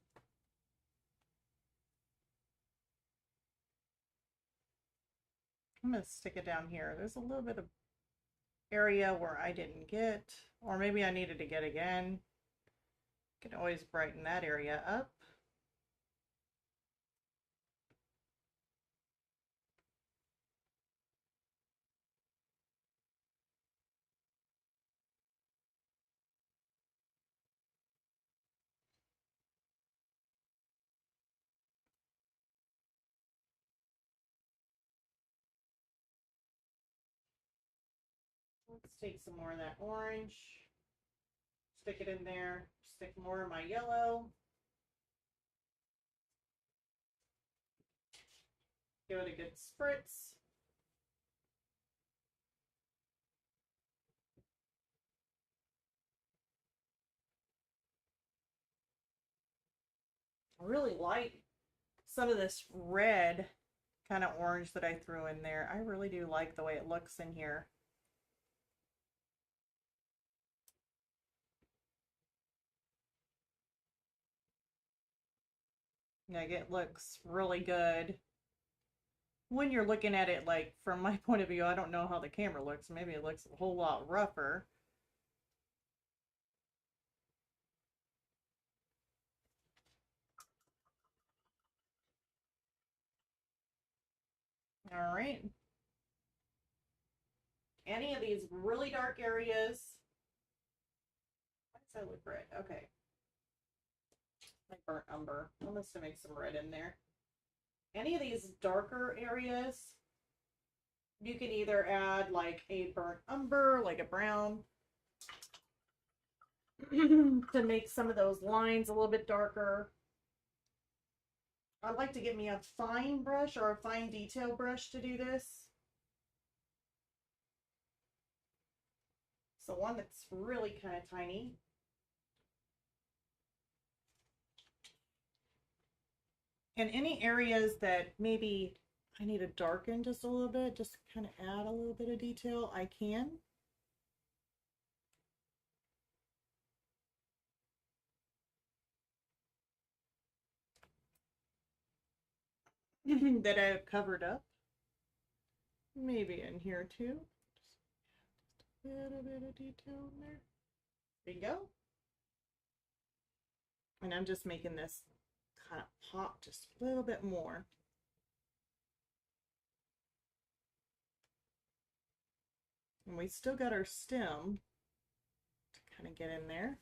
[SPEAKER 1] I'm going to stick it down here. There's a little bit of area where I didn't get, or maybe I needed to get again. Can always brighten that area up. Let's take some more of that orange, stick it in there, stick more of my yellow. Give it a good spritz. I really like some of this red kind of orange that I threw in there. I really do like the way it looks in here. Like it looks really good. When you're looking at it, like from my point of view, I don't know how the camera looks. Maybe it looks a whole lot rougher. All right. Any of these really dark areas. Why does that look red? Okay. Like burnt umber. I'm just gonna make some red in there. Any of these darker areas, you can either add like a burnt umber, like a brown, to make some of those lines a little bit darker. I'd like to get me a fine brush or a fine detail brush to do this. So one that's really kind of tiny. And any areas that maybe I need to darken just a little bit, just kind of add a little bit of detail, I can. That I've covered up. Maybe in here too. Just a little bit of detail in there. There you go. And I'm just making this kind of pop just a little bit more. And we still got our stem to kind of get in there.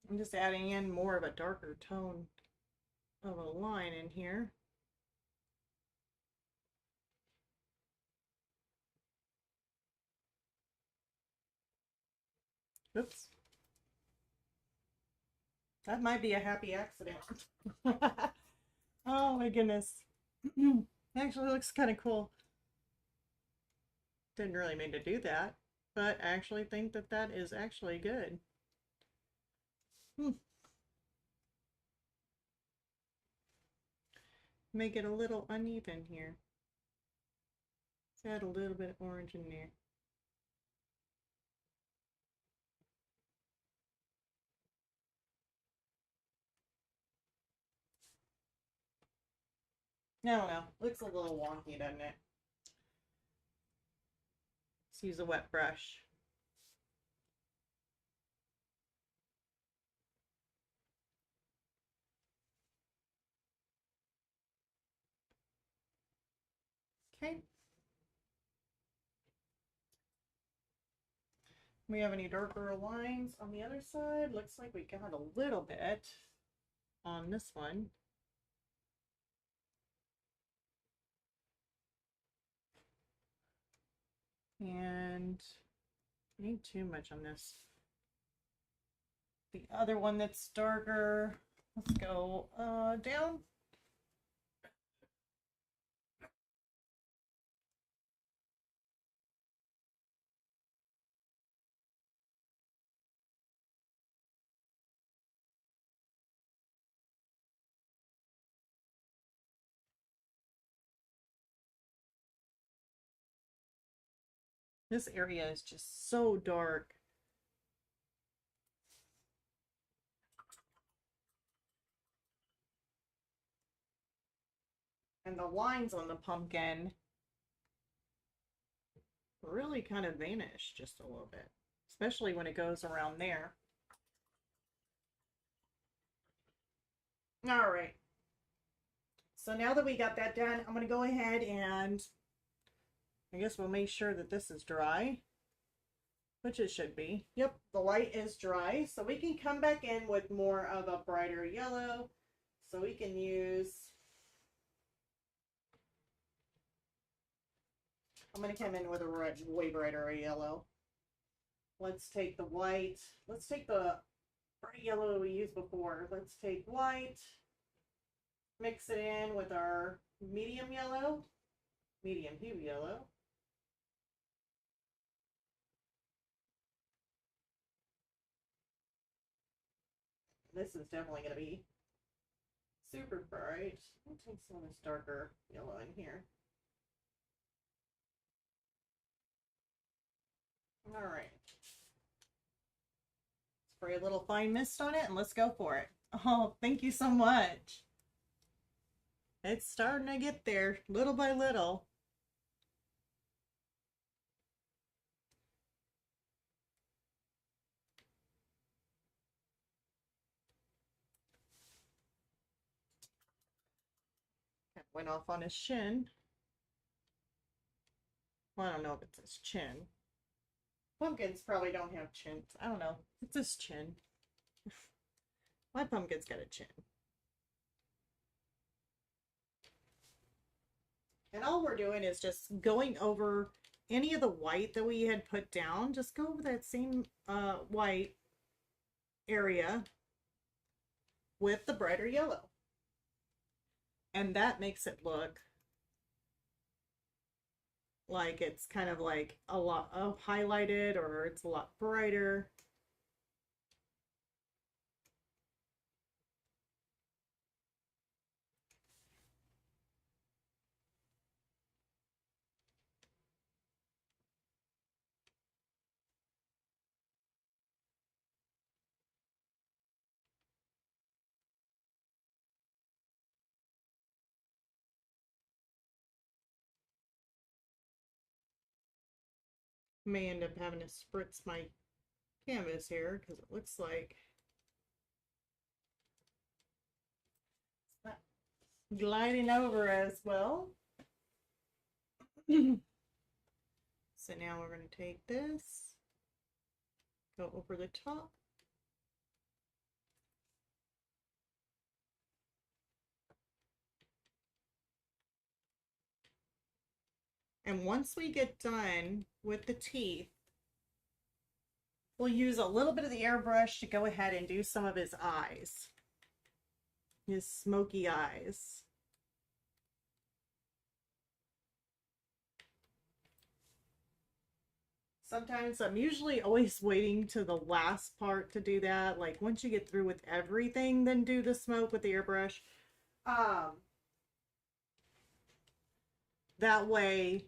[SPEAKER 1] I'm just adding in more of a darker tone of a line in here. Oops. That might be a happy accident. Oh my goodness. Actually looks kind of cool. Didn't really mean to do that, but I actually think that that is actually good. Hmm. Make it a little uneven here. Let's add a little bit of orange in there. I don't know. Looks a little wonky, doesn't it? Let's use a wet brush. Okay. We have any darker lines on the other side? Looks like we got a little bit on this one. And ain't too much on this. The other one that's darker, let's go down. This area is just so dark. And the lines on the pumpkin really kind of vanish just a little bit, especially when it goes around there. All right. So now that we got that done, I'm going to go ahead and I guess we'll make sure that this is dry, which it should be. Yep, the light is dry. So we can come back in with more of a brighter yellow. So we can use, I'm going to come in with a red, way brighter yellow. Let's take the white. Let's take the bright yellow we used before. Let's take white, mix it in with our medium yellow, medium hue yellow. This is definitely going to be super bright. I'll take some of this darker yellow in here. All right. Spray a little fine mist on it and let's go for it. Oh, thank you so much. It's starting to get there little by little. That went off on his shin. Well, I don't know if it's his chin. Pumpkins probably don't have chins. I don't know. It's his chin. My pumpkin's got a chin. And all we're doing is just going over any of the white that we had put down. Just go over that same white area with the brighter yellow. And that makes it look like it's kind of like a lot of highlighted, or it's a lot brighter. May end up having to spritz my canvas here because it looks like it's not gliding over as well. So now we're going to take this, go over the top. And once we get done with the teeth, we'll use a little bit of the airbrush to go ahead and do some of his eyes. His smoky eyes. Sometimes I'm usually always waiting to the last part to do that. Like once you get through with everything, then do the smoke with the airbrush. That way,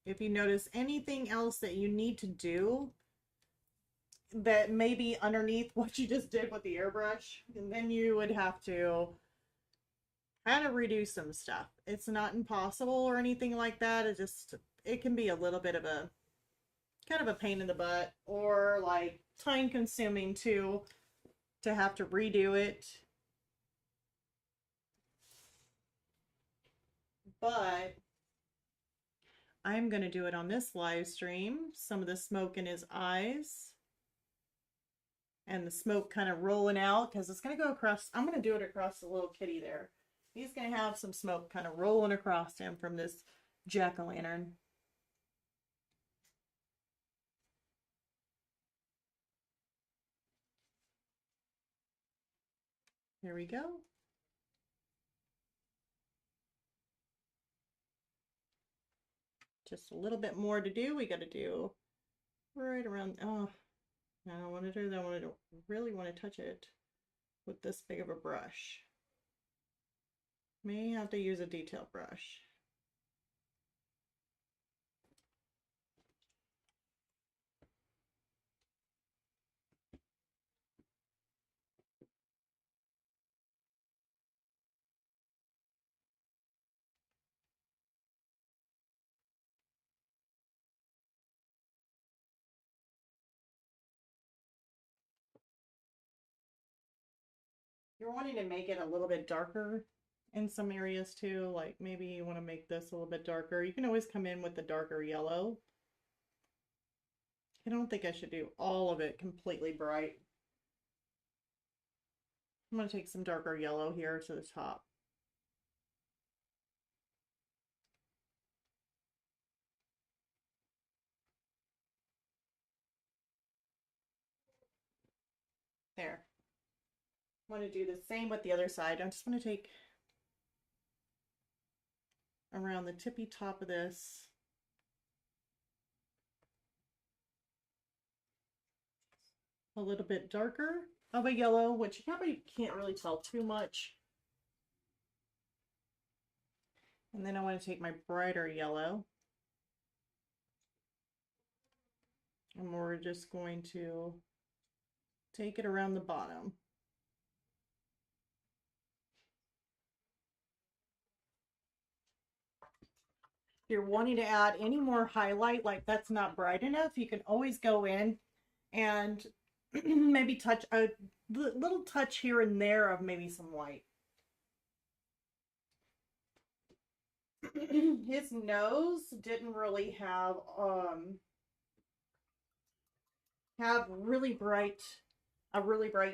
[SPEAKER 1] if you notice anything else that you need to do that may be underneath what you just did with the airbrush, and then you would have to kind of redo some stuff. It's not impossible or anything like that. It can be a little bit of a kind of a pain in the butt, or like time consuming too, to have to redo it. But I'm going to do it on this live stream. Some of the smoke in his eyes and the smoke kind of rolling out, because it's going to go across. I'm going to do it across the little kitty there. He's going to have some smoke kind of rolling across him from this jack-o'-lantern. Here we go. Just a little bit more to do. We got to do right around. Oh, I don't want to do that. I really want to touch it with this big of a brush. May have to use a detail brush. You're wanting to make it a little bit darker in some areas too, like maybe you want to make this a little bit darker. You can always come in with the darker yellow. I don't think I should do all of it completely bright. I'm going to take some darker yellow here to the top. There. I want to do the same with the other side. I just want to take around the tippy top of this. A little bit darker of a yellow, which you probably can't really tell too much. And then I want to take my brighter yellow. And we're just going to take it around the bottom. If you're wanting to add any more highlight, like that's not bright enough, you can always go in and maybe touch a little touch here and there of maybe some white. His nose didn't really have really bright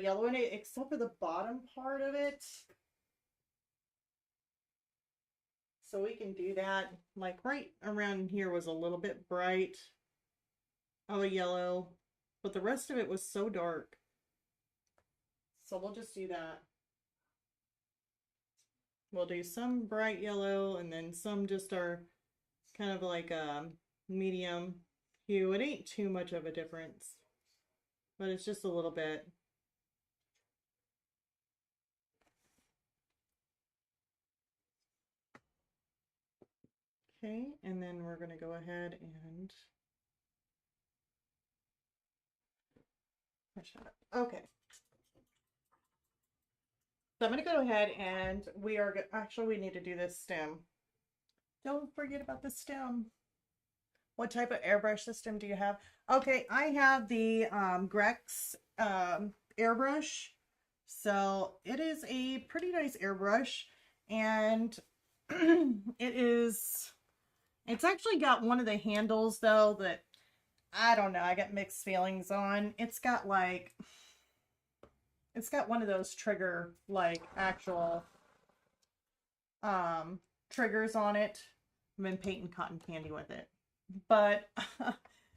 [SPEAKER 1] yellow in it, except for the bottom part of it. So we can do that, like right around here was a little bit bright of a yellow, but the rest of it was so dark. So we'll just do that. We'll do some bright yellow and then some just are kind of like a medium hue. It ain't too much of a difference, but it's just a little bit. Okay, and then we're going to go ahead and push that up. Okay. So I'm going to go ahead and we need to do this stem. Don't forget about the stem. What type of airbrush system do you have? Okay, I have the Grex airbrush. So it is a pretty nice airbrush, and it's actually got one of the handles though that I don't know, I got mixed feelings on. It's got one of those trigger, like actual triggers on it. I've been painting cotton candy with it. But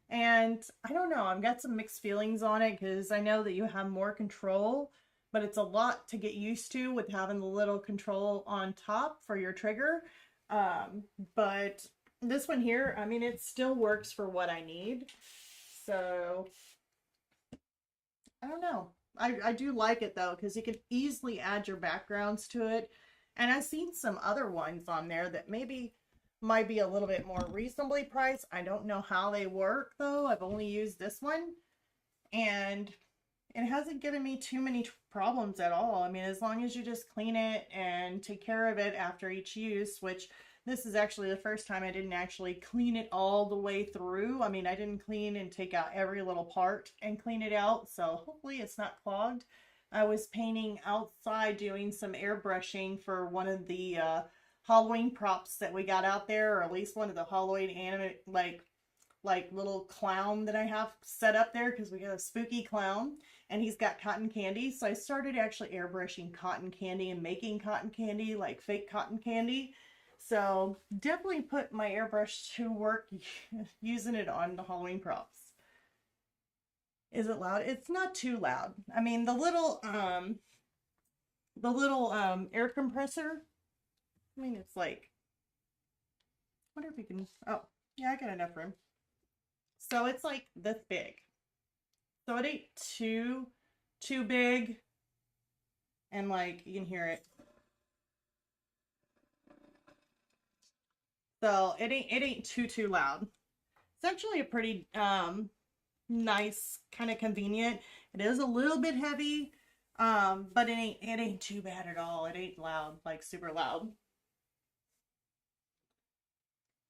[SPEAKER 1] And I don't know, I've got some mixed feelings on it because I know that you have more control, but it's a lot to get used to with having the little control on top for your trigger. Um, but this one here, I mean, it still works for what I need. So I don't know. I do like it though, because you can easily add your backgrounds to it. And I've seen some other ones on there that maybe might be a little bit more reasonably priced. I don't know how they work though. I've only used this one and it hasn't given me too many problems at all. I mean, as long as you just clean it and take care of it after each use, which this is actually the first time I didn't actually clean it all the way through. I mean, I didn't clean and take out every little part and clean it out, so hopefully it's not clogged. I was painting outside doing some airbrushing for one of the Halloween props that we got out there, or at least one of the Halloween anime, like little clown that I have set up there because we got a spooky clown and he's got cotton candy. So I started actually airbrushing cotton candy and making cotton candy, like fake cotton candy. So definitely put my airbrush to work using it on the Halloween props. Is it loud? It's not too loud. I mean, the little air compressor, I mean, it's like, I wonder if we can, oh, yeah, I got enough room. So it's like this big. So it ain't too big. And like you can hear it. So it ain't too loud. It's actually a pretty nice, kind of convenient. It is a little bit heavy, but it ain't too bad at all. It ain't loud, like super loud.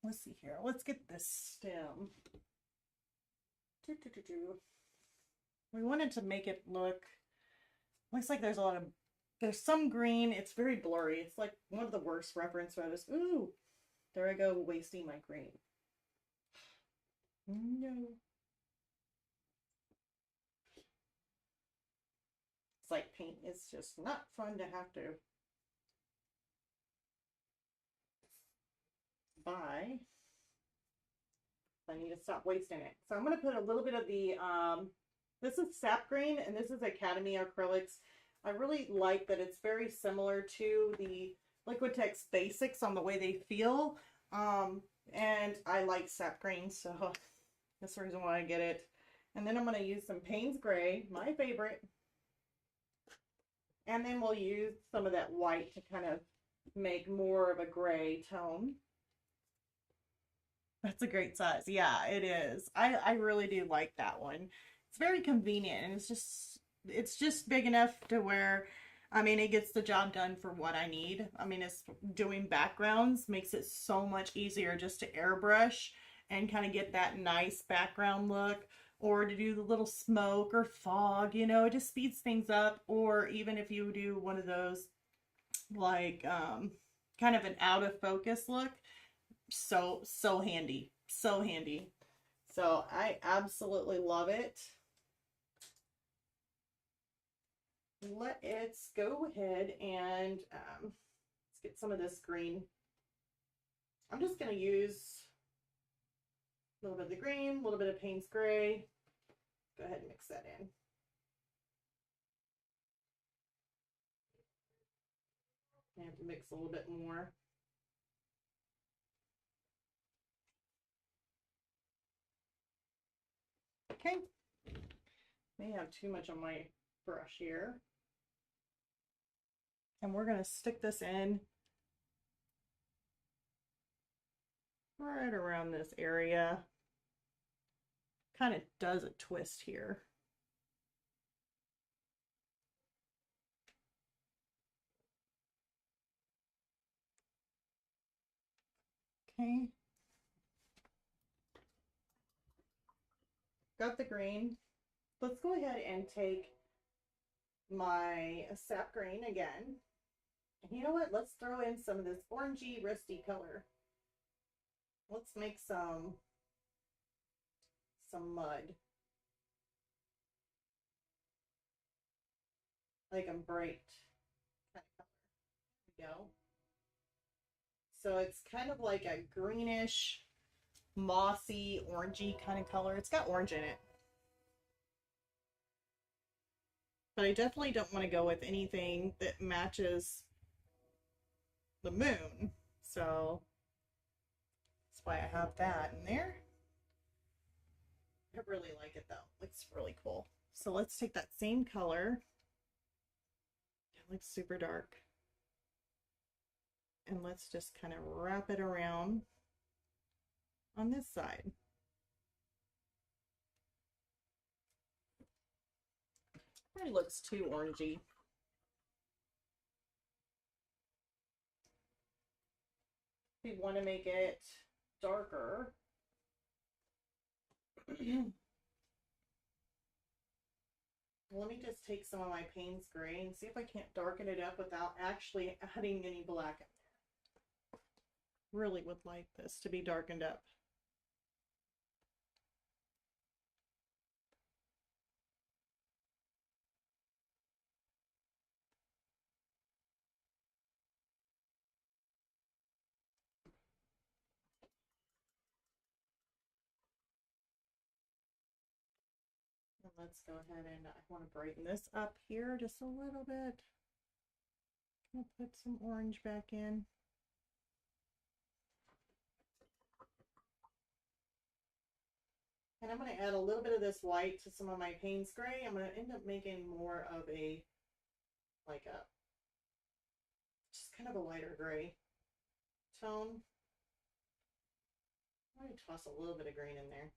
[SPEAKER 1] Let's see here. Let's get this stem. We wanted to make it looks like there's some green. It's very blurry. It's like one of the worst reference photos. Ooh, there I go, wasting my green. No. It's like paint. It's just not fun to have to buy. I need to stop wasting it. So I'm going to put a little bit of the, this is sap green and this is Academy Acrylics. I really like that it's very similar to the Liquidtex Basics on the way they feel. And I like sap green, so that's the reason why I get it. And then I'm going to use some Payne's Gray, my favorite. And then we'll use some of that white to kind of make more of a gray tone. That's a great size. Yeah, it is. I really do like that one. It's very convenient and it's just big enough to where I mean it gets the job done for what I need. I mean it's doing backgrounds makes it so much easier just to airbrush and kind of get that nice background look or to do the little smoke or fog, it just speeds things up. Or even if you do one of those like kind of an out of focus look, so handy, so handy. So I absolutely love it. Let's go ahead and let's get some of this green. I'm just going to use a little bit of the green, a little bit of Payne's Gray. Go ahead and mix that in. I have to mix a little bit more. Okay. May have too much on my brush here. And we're going to stick this in right around this area. Kind of does a twist here. Okay. Got the green. Let's go ahead and take my sap green again. And you know what? Let's throw in some of this orangey rusty color. Let's make some mud. Like a bright kind of color. There we go. So it's kind of like a greenish mossy, orangey kind of color. It's got orange in it. But I definitely don't want to go with anything that matches the moon. So that's why I have that in there. I really like it though. Looks really cool. So let's take that same color. It looks super dark. And let's just kind of wrap it around on this side. Probably looks too orangey. We want to make it darker. Let me just take some of my Payne's gray and see if I can't darken it up without actually adding any black in there. Really would like this to be darkened up. And let's go ahead and I want to brighten this up here just a little bit. I'll put some orange back in. And I'm going to add a little bit of this white to some of my Payne's gray. I'm going to end up making more of a, like a, just kind of a lighter gray tone. I'm going to toss a little bit of green in there.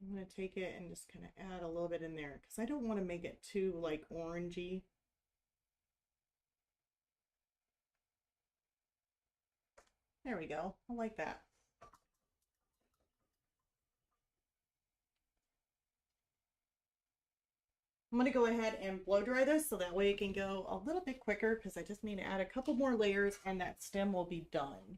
[SPEAKER 1] I'm going to take it and just kind of add a little bit in there because I don't want to make it too like orangey. There we go. I like that. I'm going to go ahead and blow dry this so that way it can go a little bit quicker because I just need to add a couple more layers and that stem will be done.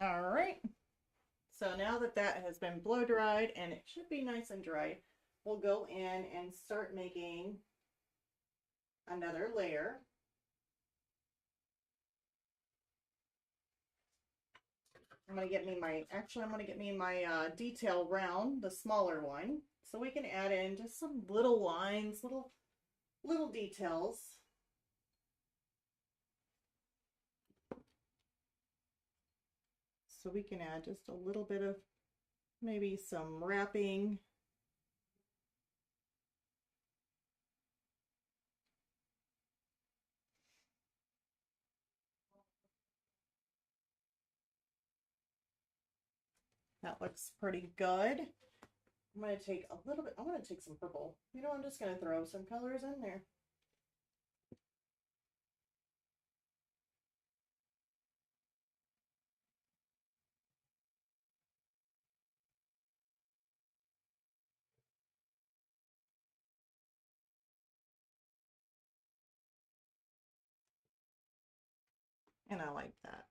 [SPEAKER 1] All right. So now that that has been blow dried and it should be nice and dry, we'll go in and start making another layer. I'm going to get me my detail round, the smaller one, so we can add in just some little lines, little details. So we can add just a little bit of maybe some wrapping. That looks pretty good. I'm going to take a little bit, I'm going to take some purple. You know, I'm just going to throw some colors in there. And I like that.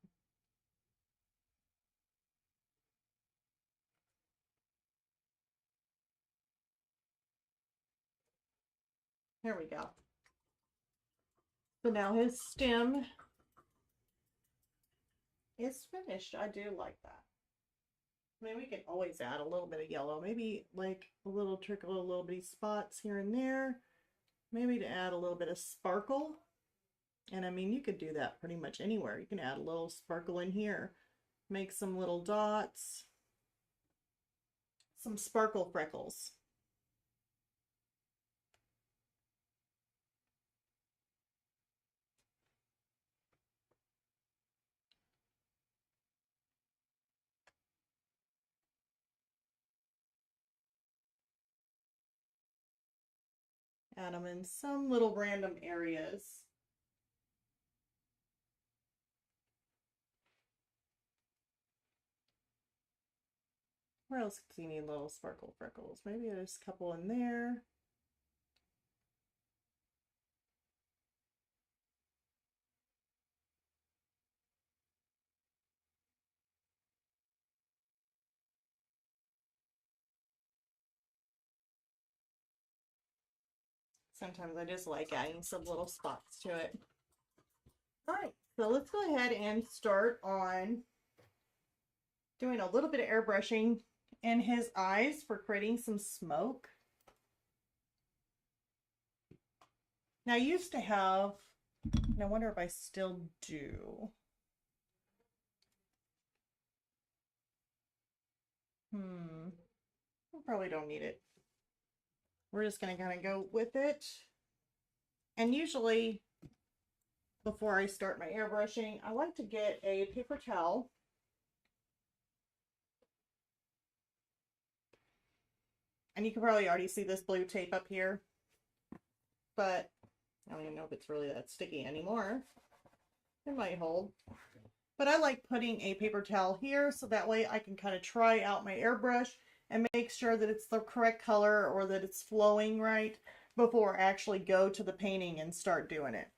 [SPEAKER 1] There we go. So now his stem is finished. I do like that. I mean, we can always add a little bit of yellow, maybe like a little trickle, a little bitty spots here and there, maybe to add a little bit of sparkle. And I mean, you could do that pretty much anywhere. You can add a little sparkle in here, make some little dots, some sparkle freckles. Add them in some little random areas. Where else do you need little sparkle freckles? Maybe there's a couple in there. Sometimes I just like adding some little spots to it. All right, so let's go ahead and start on doing a little bit of airbrushing in his eyes for creating some smoke. Now I used to have, and I wonder if I still do. I probably don't need it. We're just gonna kind of go with it. And usually before I start my airbrushing, I like to get a paper towel. And you can probably already see this blue tape up here, but I don't even know if it's really that sticky anymore. It might hold. But I like putting a paper towel here so that way I can kind of try out my airbrush and make sure that it's the correct color or that it's flowing right before I actually go to the painting and start doing it.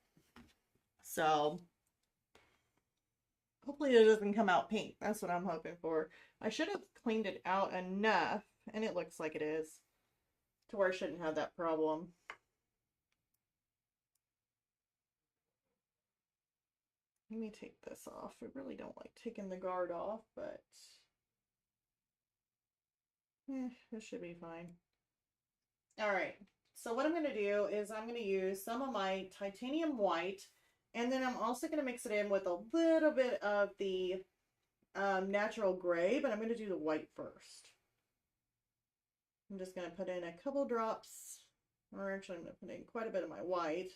[SPEAKER 1] So hopefully it doesn't come out pink. That's what I'm hoping for. I should have cleaned it out enough, and it looks like it is, to where I shouldn't have that problem. Let me take this off. I really don't like taking the guard off, but this should be fine. All right, so what I'm going to do is I'm going to use some of my titanium white, and then I'm also going to mix it in with a little bit of the natural gray, but I'm going to do the white first. I'm just going to put in a couple drops, or actually I'm going to put in quite a bit of my white.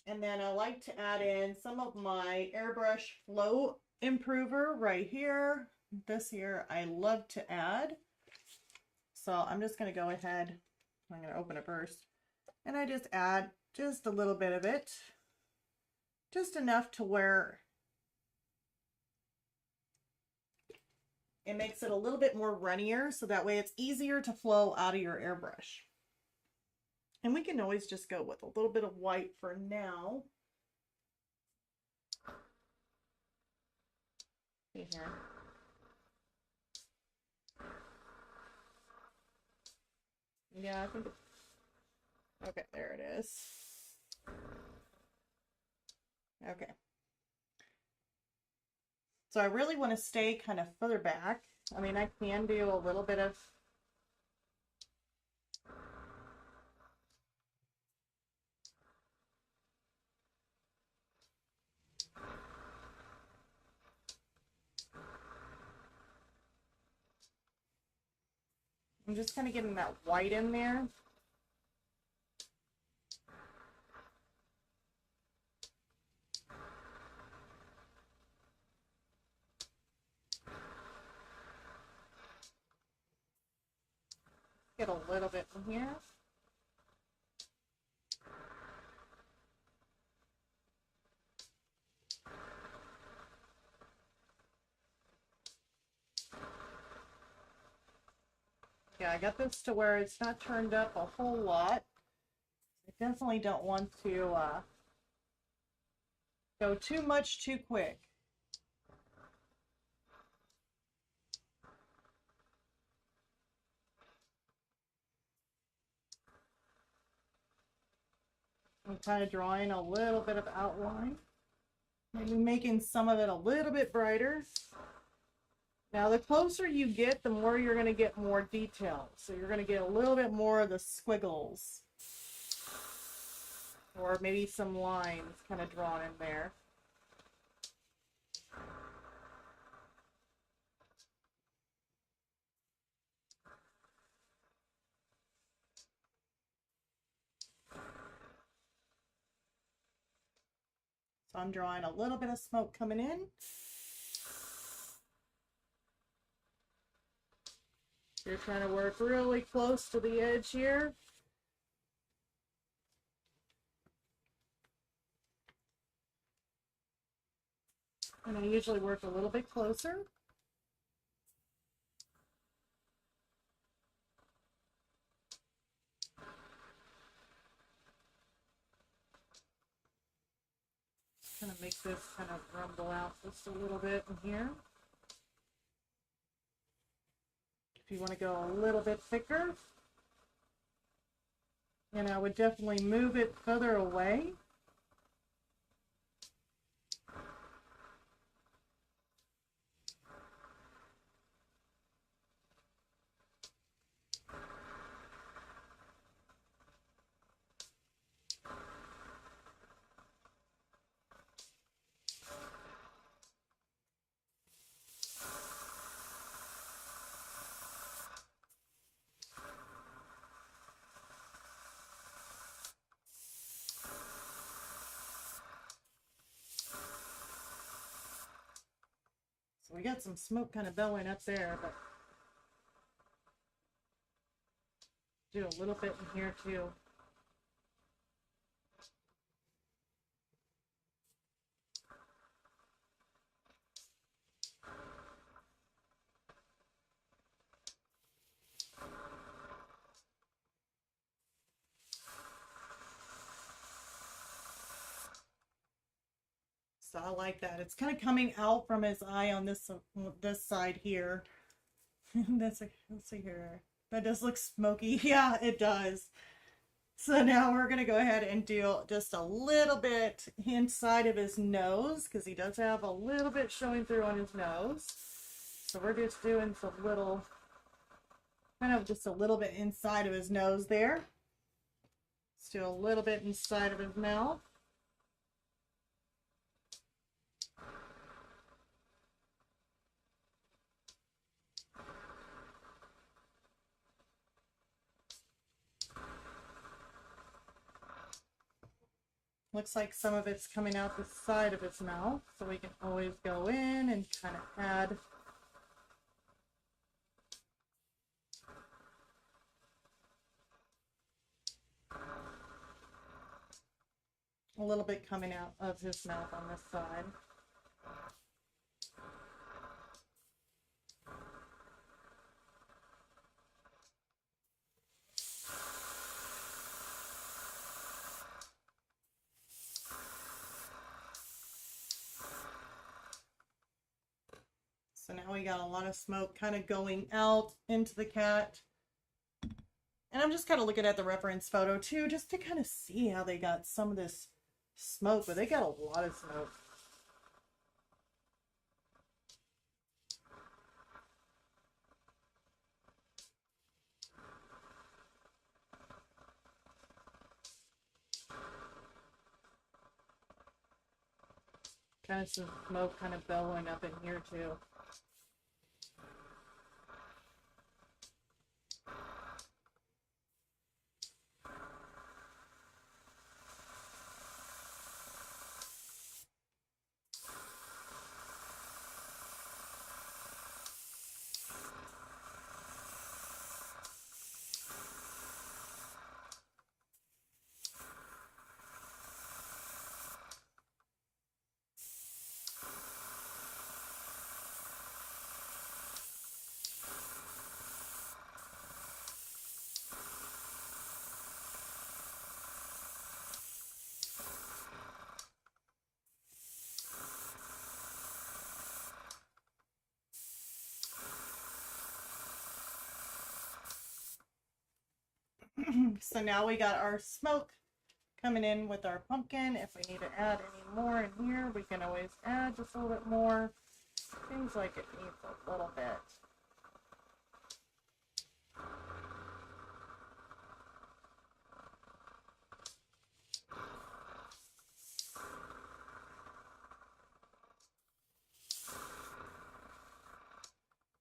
[SPEAKER 1] And then I like to add in some of my airbrush flow improver right here. This here I love to add. So I'm just going to go ahead, I'm going to open it first, and I just add just a little bit of it, just enough to where it makes it a little bit more runnier, so that way it's easier to flow out of your airbrush. And we can always just go with a little bit of white for now. See here. Yeah, I think it's... Okay, there it is. Okay. So I really want to stay kind of further back. I mean, I can do a little bit of I'm just kind of getting that white in there. Get a little bit in here. Yeah, I got this to where it's not turned up a whole lot. I definitely don't want to go too much too quick. I'm kind of drawing a little bit of outline. Maybe making some of it a little bit brighter. Now, the closer you get, the more you're going to get more detail. So you're going to get a little bit more of the squiggles. Or maybe some lines kind of drawn in there. So I'm drawing a little bit of smoke coming in. You're trying to work really close to the edge here. And I usually work a little bit closer. Kind of make this kind of rumble out just a little bit in here. If you want to go a little bit thicker, and I would definitely move it further away. So we got some smoke kind of billowing up there, but do a little bit in here too. So I like that. It's kind of coming out from his eye on this side here. Let's see here. That does look smoky. Yeah, it does. So now we're going to go ahead and do just a little bit inside of his nose, because he does have a little bit showing through on his nose. So we're just doing some little, kind of just a little bit inside of his nose there. Let's do a little bit inside of his mouth. Looks like some of it's coming out the side of his mouth, so we can always go in and kind of add a little bit coming out of his mouth on this side. So now we got a lot of smoke kind of going out into the cat. And I'm just kind of looking at the reference photo too, just to kind of see how they got some of this smoke, but they got a lot of smoke. Kind of some smoke kind of billowing up in here too. So now we got our smoke coming in with our pumpkin. If we need to add any more in here, we can always add just a little bit more. Seems like it needs a little bit.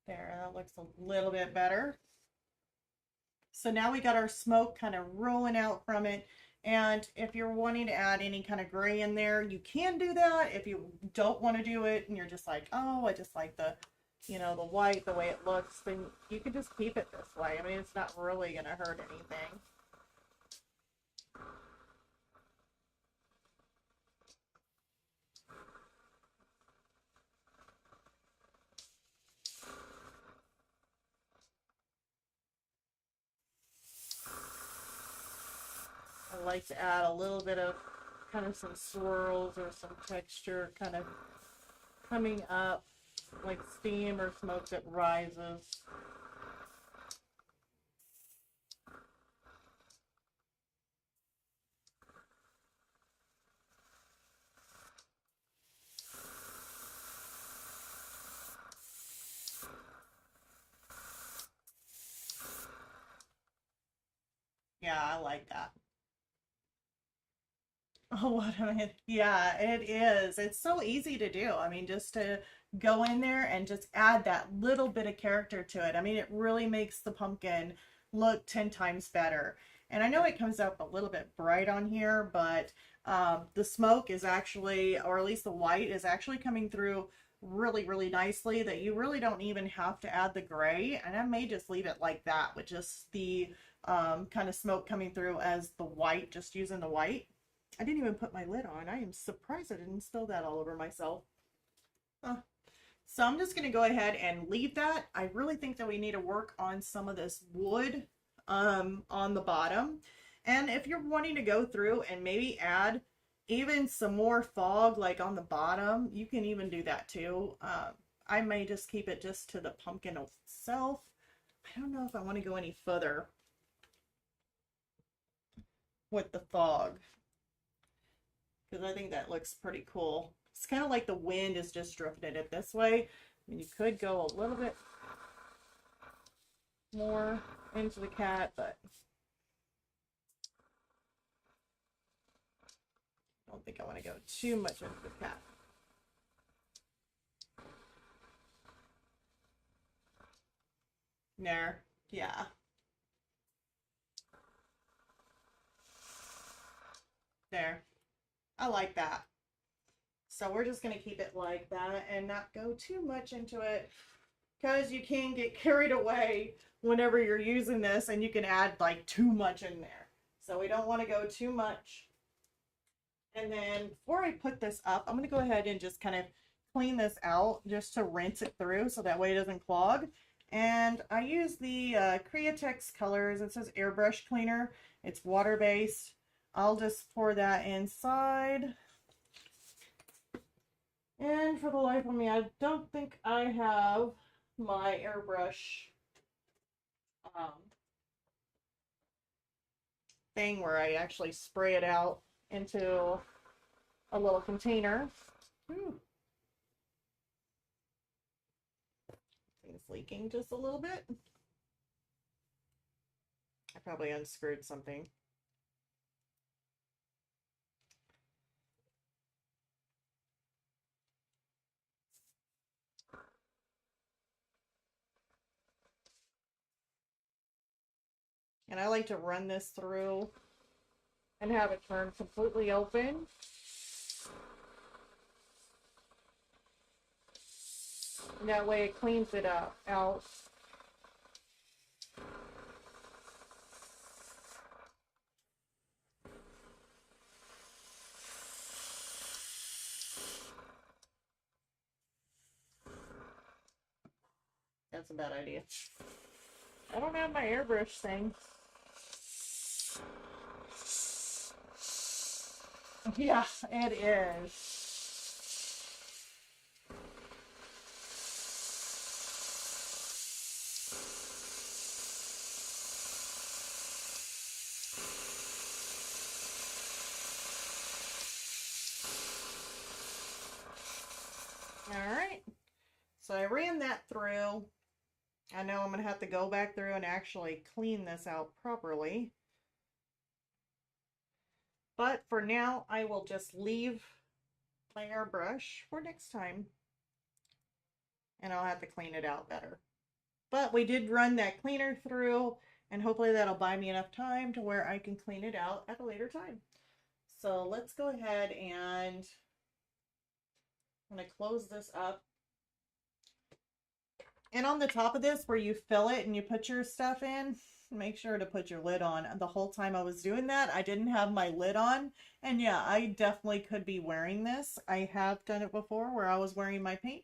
[SPEAKER 1] There, that looks a little bit better. So now we got our smoke kind of rolling out from it. And if you're wanting to add any kind of gray in there, you can do that. If you don't want to do it and you're just like, oh, I just like the you know, the white, the way it looks, then you can just keep it this way. I mean, it's not really going to hurt anything. I like to add a little bit of kind of some swirls or some texture kind of coming up, like steam or smoke that rises. Yeah, I like that. Oh, what I mean, yeah, it is. It's so easy to do. I mean, just to go in there and just add that little bit of character to it. I mean, it really makes the pumpkin look 10 times better. And I know it comes up a little bit bright on here, but the smoke is actually, or at least the white is actually coming through really, really nicely that you really don't even have to add the gray. And I may just leave it like that with just the kind of smoke coming through as the white, just using the white. I didn't even put my lid on. I am surprised I didn't spill that all over myself. Huh. So I'm just going to go ahead and leave that. I really think that we need to work on some of this wood on the bottom. And if you're wanting to go through and maybe add even some more fog like on the bottom, you can even do that too. I may just keep it just to the pumpkin itself. I don't know if I want to go any further with the fog, because I think that looks pretty cool. It's kind of like the wind is just drifting it this way. I mean, you could go a little bit more into the cat, but I don't think I want to go too much into the cat. There, yeah. There. I like that. So we're just going to keep it like that and not go too much into it, because you can get carried away whenever you're using this and you can add like too much in there. So we don't want to go too much. And then before I put this up, I'm going to go ahead and just kind of clean this out just to rinse it through so that way it doesn't clog. And I use the Acrylic colors. It says airbrush cleaner. It's water based. I'll just pour that inside. And for the life of me, I don't think I have my airbrush thing where I actually spray it out into a little container. Ooh. It's leaking just a little bit. I probably unscrewed something. And I like to run this through and have it turn completely open. And that way it cleans it out. That's a bad idea. I don't have my airbrush thing. Yeah, it is. All right. So I ran that through. I know I'm going to have to go back through and actually clean this out properly. But for now, I will just leave my airbrush for next time. And I'll have to clean it out better. But we did run that cleaner through, and hopefully that'll buy me enough time to where I can clean it out at a later time. So let's go ahead and I'm going to close this up. And on the top of this, where you fill it and you put your stuff in, make sure to put your lid on. The whole time I was doing that, I didn't have my lid on. And yeah, I definitely could be wearing this. I have done it before where I was wearing my paint.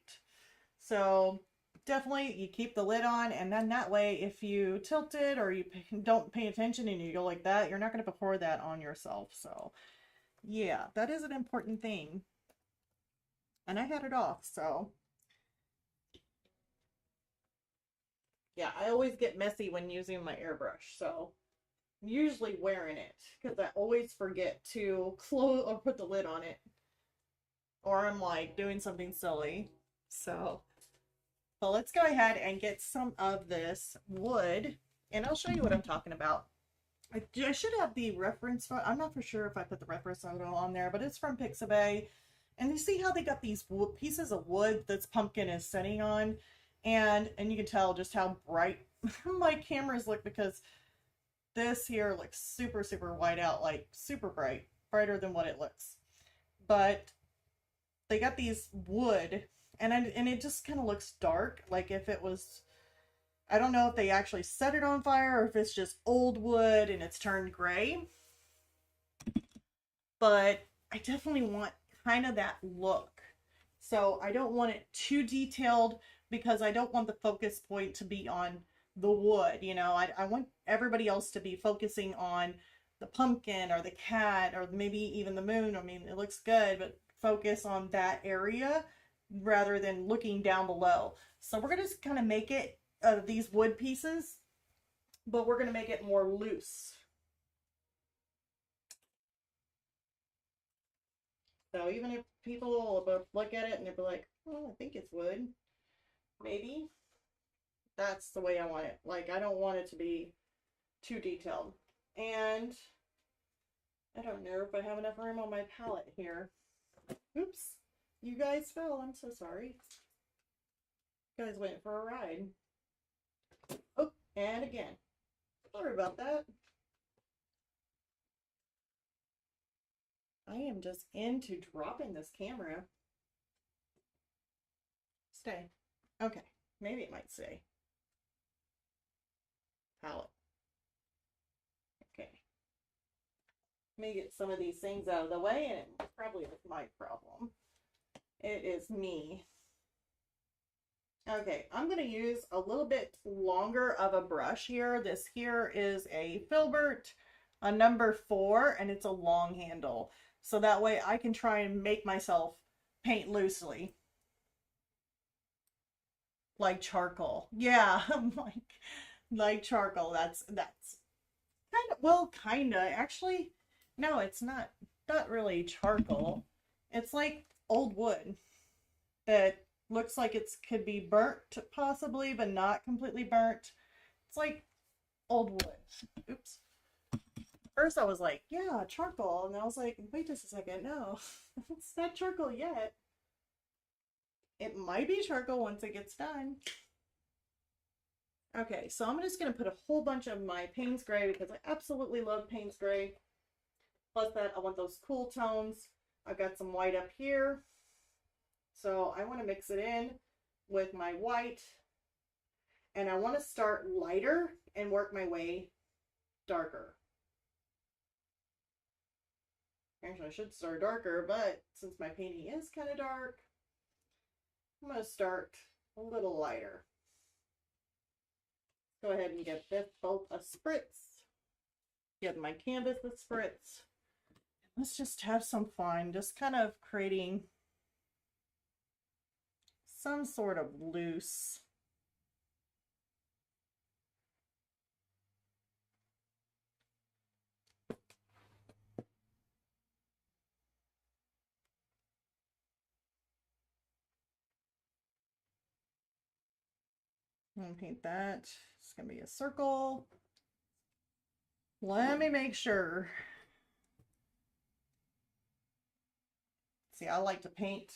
[SPEAKER 1] So definitely you keep the lid on, and then that way if you tilt it or you don't pay attention and you go like that, you're not going to pour that on yourself. So yeah, that is an important thing. And I had it off, so yeah, I always get messy when using my airbrush, so I'm usually wearing it because I always forget to close or put the lid on it, or I'm like doing something silly. So but let's go ahead and get some of this wood, and I'll show you what I'm talking about. I should have the reference photo. I'm not for sure if I put the reference photo on there, but it's from Pixabay. And you see how they got these pieces of wood this pumpkin is sitting on, and you can tell just how bright my cameras look, because this here looks super super white out, like super bright, brighter than what it looks. But they got these wood, and it just kind of looks dark, like if it was, I don't know if they actually set it on fire or if it's just old wood and it's turned gray. But I definitely want kind of that look. So I don't want it too detailed because I don't want the focus point to be on the wood. You know, I want everybody else to be focusing on the pumpkin or the cat or maybe even the moon. I mean, it looks good, but focus on that area rather than looking down below. So we're going to kind of make it these wood pieces, but we're going to make it more loose. So even if people will look at it and they'll be like, oh, I think it's wood, maybe, that's the way I want it. Like, I don't want it to be too detailed. And I don't know if I have enough room on my palette here. Oops, you guys fell. I'm so sorry. You guys went for a ride. Oh, and again. Sorry about that. I am just into dropping this camera. Stay. Okay, maybe it might stay. Palette. Okay. Let me get some of these things out of the way, and it probably is my problem. It is me. Okay, I'm going to use a little bit longer of a brush here. This here is a Filbert, a number 4, and it's a long handle. So that way I can try and make myself paint loosely. Like charcoal. Yeah, like charcoal. That's kind of, well, kind of. Actually, no, it's not really charcoal. It's like old wood that looks like it could be burnt, possibly, but not completely burnt. It's like old wood. Oops. First I was like, yeah, charcoal. And I was like, wait just a second. No, it's not charcoal yet. It might be charcoal once it gets done. Okay, so I'm just going to put a whole bunch of my Payne's Gray because I absolutely love Payne's Gray. Plus that, I want those cool tones. I've got some white up here. So I want to mix it in with my white. And I want to start lighter and work my way darker. Actually, I should start darker, but since my painting is kind of dark, I'm going to start a little lighter. Go ahead and give this both a spritz. Give my canvas a spritz. Let's just have some fun, just kind of creating some sort of loose. I'm gonna paint that. It's gonna be a circle. Let me make sure. See, I like to paint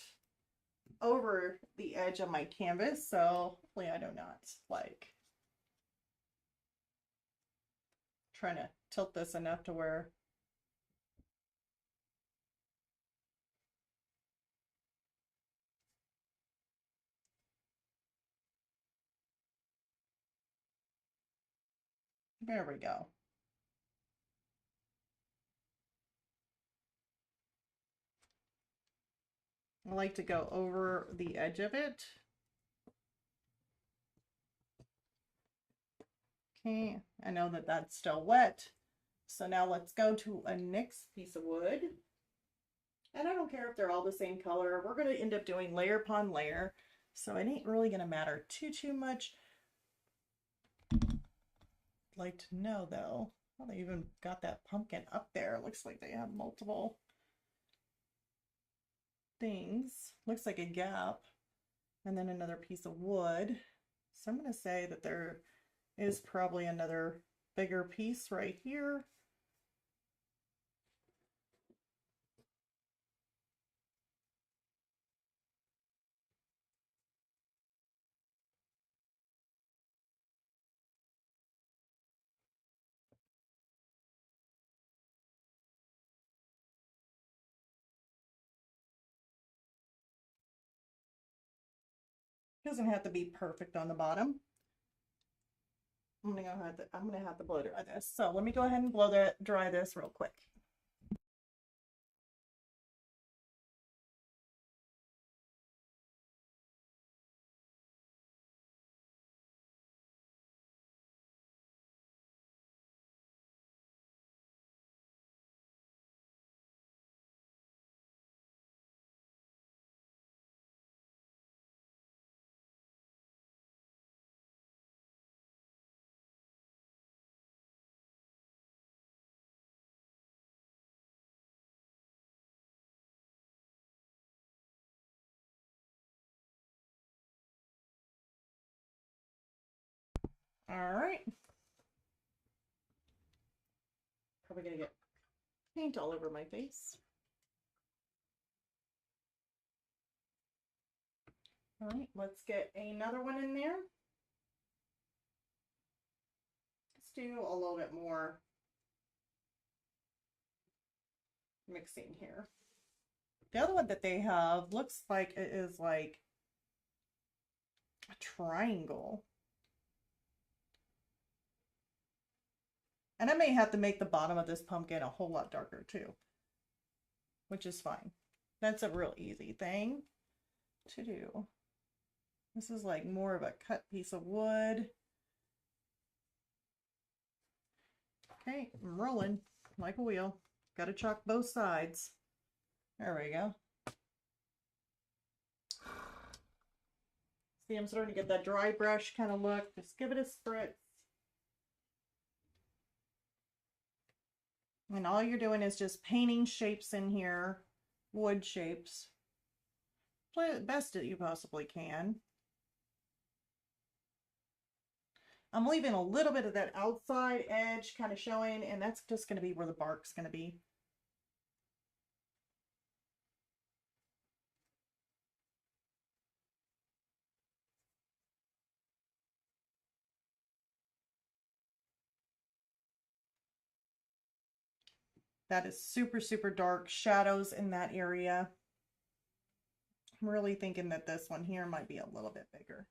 [SPEAKER 1] over the edge of my canvas, so hopefully I do not like trying to tilt this enough to where There we go. I like to go over the edge of it. Okay, I know that that's still wet. So now let's go to a next piece of wood. And I don't care if they're all the same color. We're going to end up doing layer upon layer. So it ain't really going to matter too much. I'd like to know though, how they even got that pumpkin up there. It looks like they have multiple things. Looks like a gap. And then another piece of wood. So I'm going to say that there is probably another bigger piece right here. Doesn't have to be perfect on the bottom. I'm gonna have to blow dry this. So let me go ahead and dry this real quick. All right. Probably gonna get paint all over my face. All right, let's get another one in there. Let's do a little bit more mixing here. The other one that they have looks like it is like a triangle. And I may have to make the bottom of this pumpkin a whole lot darker too, which is fine. That's a real easy thing to do. This is like more of a cut piece of wood. Okay, I'm rolling like a wheel. Got to chalk both sides. There we go. See, I'm starting to get that dry brush kind of look. Just give it a spritz. And all you're doing is just painting shapes in here, wood shapes. Play it best that you possibly can. I'm leaving a little bit of that outside edge kind of showing, and that's just going to be where the bark's going to be. That is super dark shadows in that area. I'm really thinking that this one here might be a little bit bigger.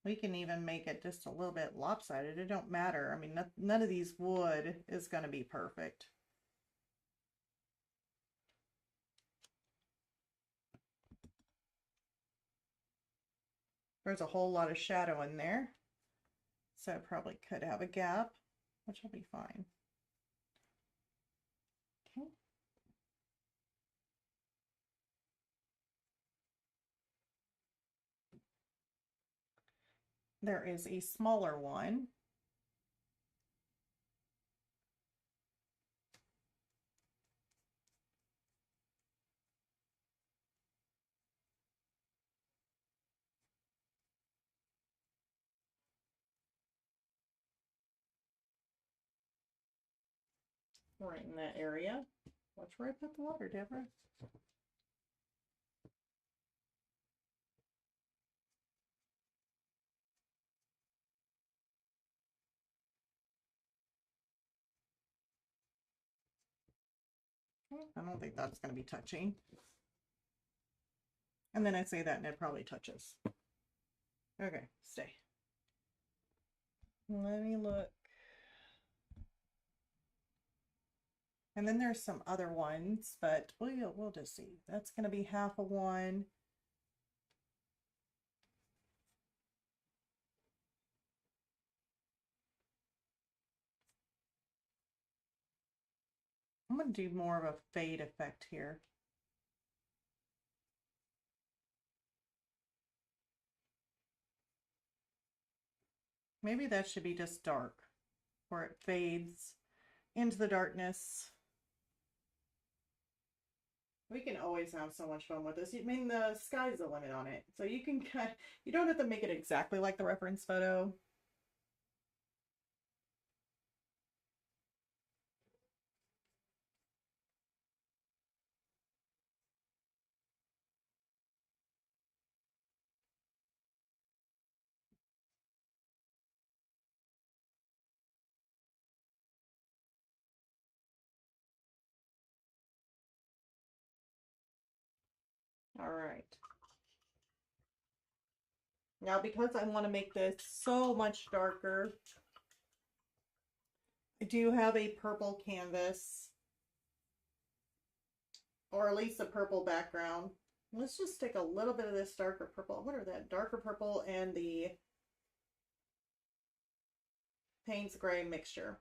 [SPEAKER 1] We can even make it just a little bit lopsided. It don't matter. I mean, none of these wood is going to be perfect. There's a whole lot of shadow in there. So it probably could have a gap, which will be fine. Okay. There is a smaller one. Right in that area. Watch where I put the water, Deborah. I don't think that's going to be touching. And then I say that and it probably touches. Okay, stay. Let me look. And then there's some other ones, but we'll just see. That's going to be half a one. I'm going to do more of a fade effect here. Maybe that should be just dark, where it fades into the darkness. We can always have so much fun with this. I mean, the sky's the limit on it. So you can you don't have to make it exactly like the reference photo. All right. Now, because I want to make this so much darker, I do have a purple canvas, or at least a purple background. Let's just take a little bit of this darker purple. What are that? Darker purple and the Payne's gray mixture.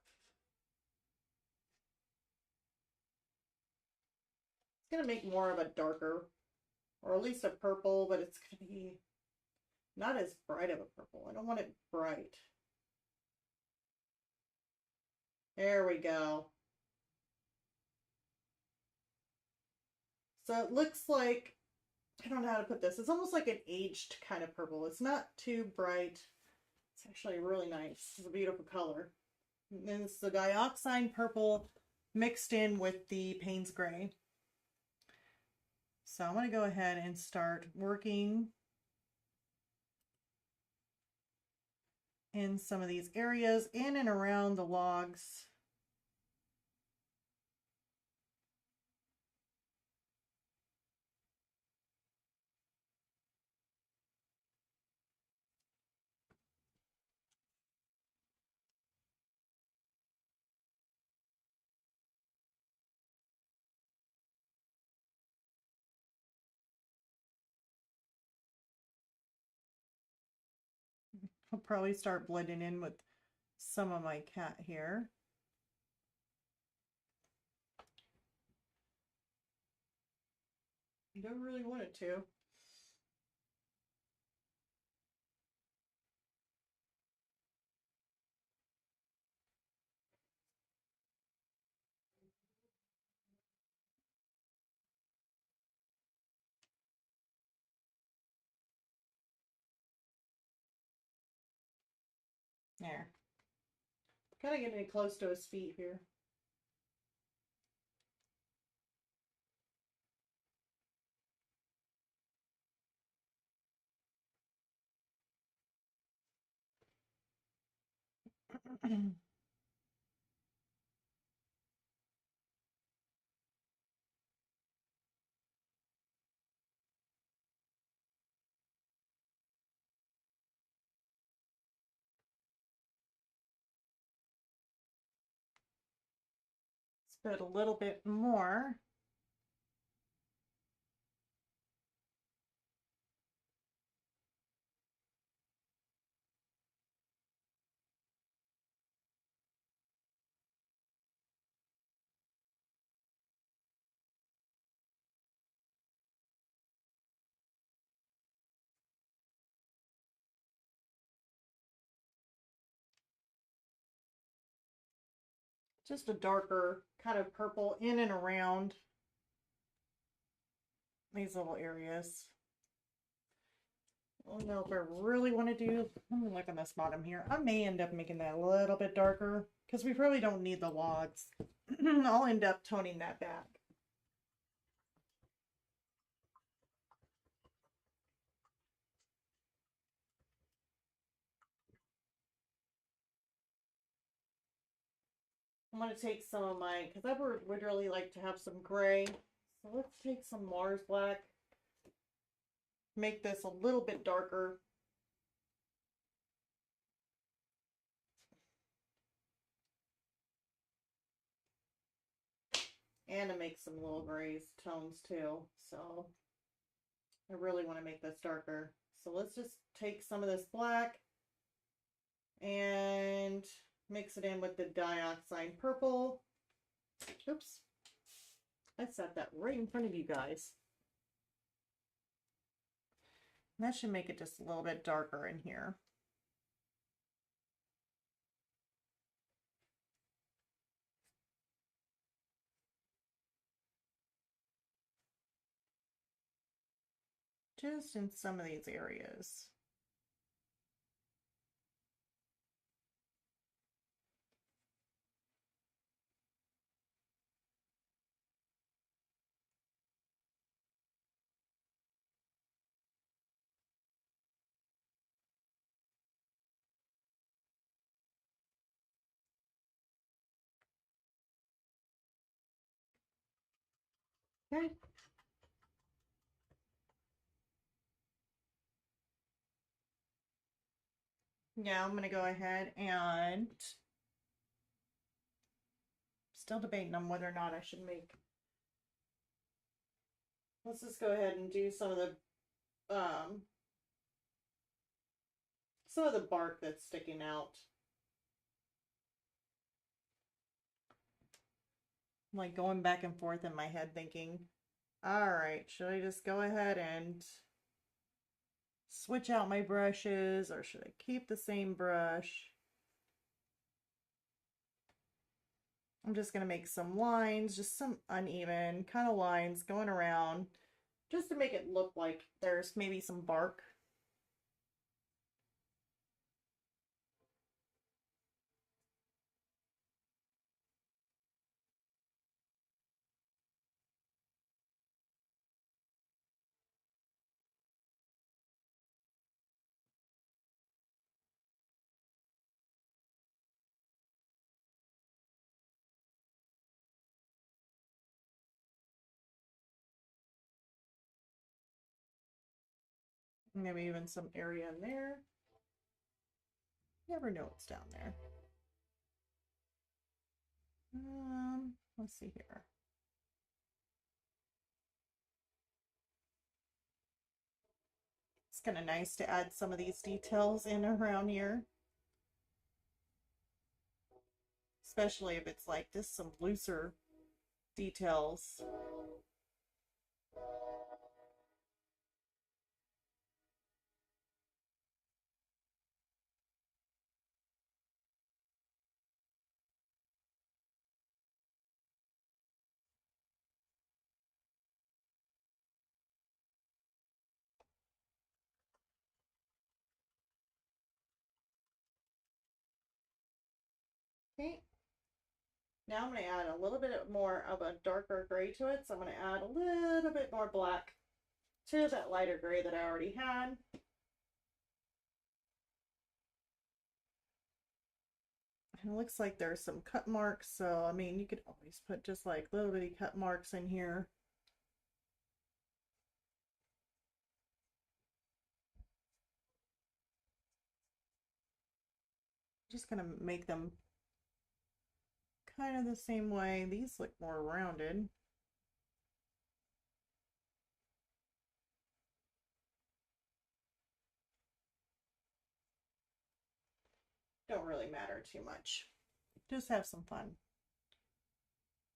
[SPEAKER 1] It's going to make more of a darker, or at least a purple, but it's going to be not as bright of a purple. I don't want it bright. There we go. So it looks like, I don't know how to put this. It's almost like an aged kind of purple. It's not too bright. It's actually really nice. It's a beautiful color. And then it's the dioxide purple mixed in with the Payne's gray. So I'm going to go ahead and start working in some of these areas in and around the logs. I'll probably start blending in with some of my cat here. You don't really want it to. There. Kind of getting close to his feet here. Let's put a little bit more. Just a darker kind of purple in and around these little areas. I don't know if I really want to do, let me look on this bottom here. I may end up making that a little bit darker because we probably don't need the logs. I'll end up toning that back. I'm going to take some of my, because I would really like to have some gray. So let's take some Mars Black. make this a little bit darker. And to make some little grays tones too. So I really want to make this darker. So let's just take some of this black and mix it in with the dioxide purple. Oops. I set that right in front of you guys. And that should make it just a little bit darker in here. Just in some of these areas. Okay. Now I'm going to go ahead and still debating on whether or not I should make. Let's just go ahead and do some of the bark that's sticking out. I'm like going back and forth in my head thinking, all right, should I just go ahead and switch out my brushes or should I keep the same brush? I'm just going to make some lines, just some uneven kind of lines going around just to make it look like there's maybe some bark. Maybe even some area in there. Never know what's down there. Let's see here. It's kind of nice to add some of these details in around here. Especially if it's like just some looser details. Okay. Now I'm going to add a little bit more of a darker gray to it. So I'm going to add a little bit more black to that lighter gray that I already had. And it looks like there's some cut marks. So, I mean, you could always put just like little bitty cut marks in here. Just going to make them kind of the same way. These look more rounded. Don't really matter too much. Just have some fun.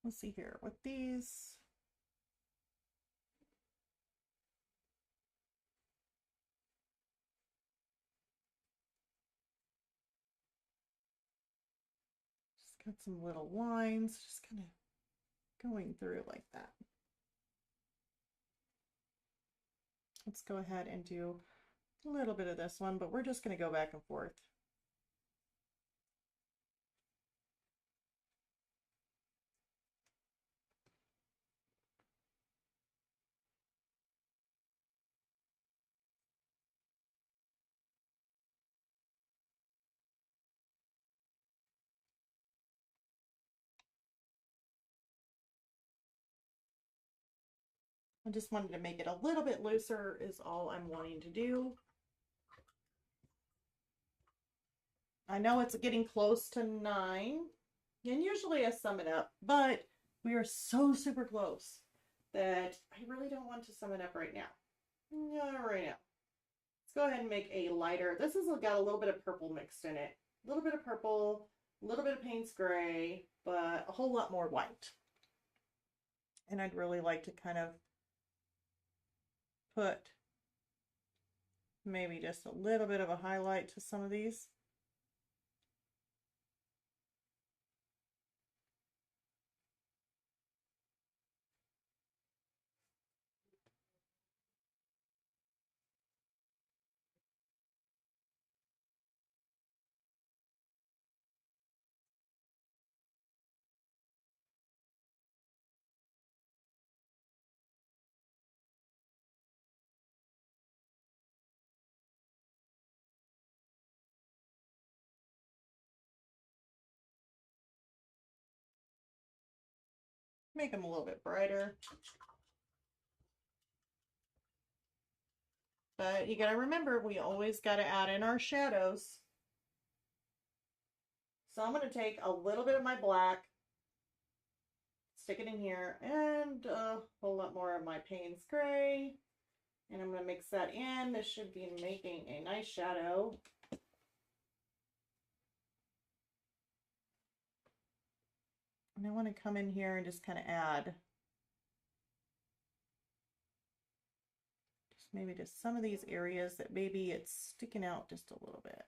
[SPEAKER 1] Let's see here with these. Just got some little lines, just kind of going through like that. Let's go ahead and do a little bit of this one, but we're just going to go back and forth. I just wanted to make it a little bit looser is all I'm wanting to do. I know it's getting close to 9, and usually I sum it up, but we are so super close that I really don't want to sum it up right now. Not right now. Let's go ahead and make a lighter. This has got a little bit of purple mixed in it. A little bit of purple, a little bit of Payne's gray, but a whole lot more white. And I'd really like to kind of put maybe just a little bit of a highlight to some of these. Make them a little bit brighter. But you gotta remember, we always gotta add in our shadows. So I'm gonna take a little bit of my black, stick it in here, and a whole lot more of my Payne's gray. And I'm gonna mix that in. This should be making a nice shadow. And I want to come in here and just kind of add just maybe just some of these areas that maybe it's sticking out just a little bit.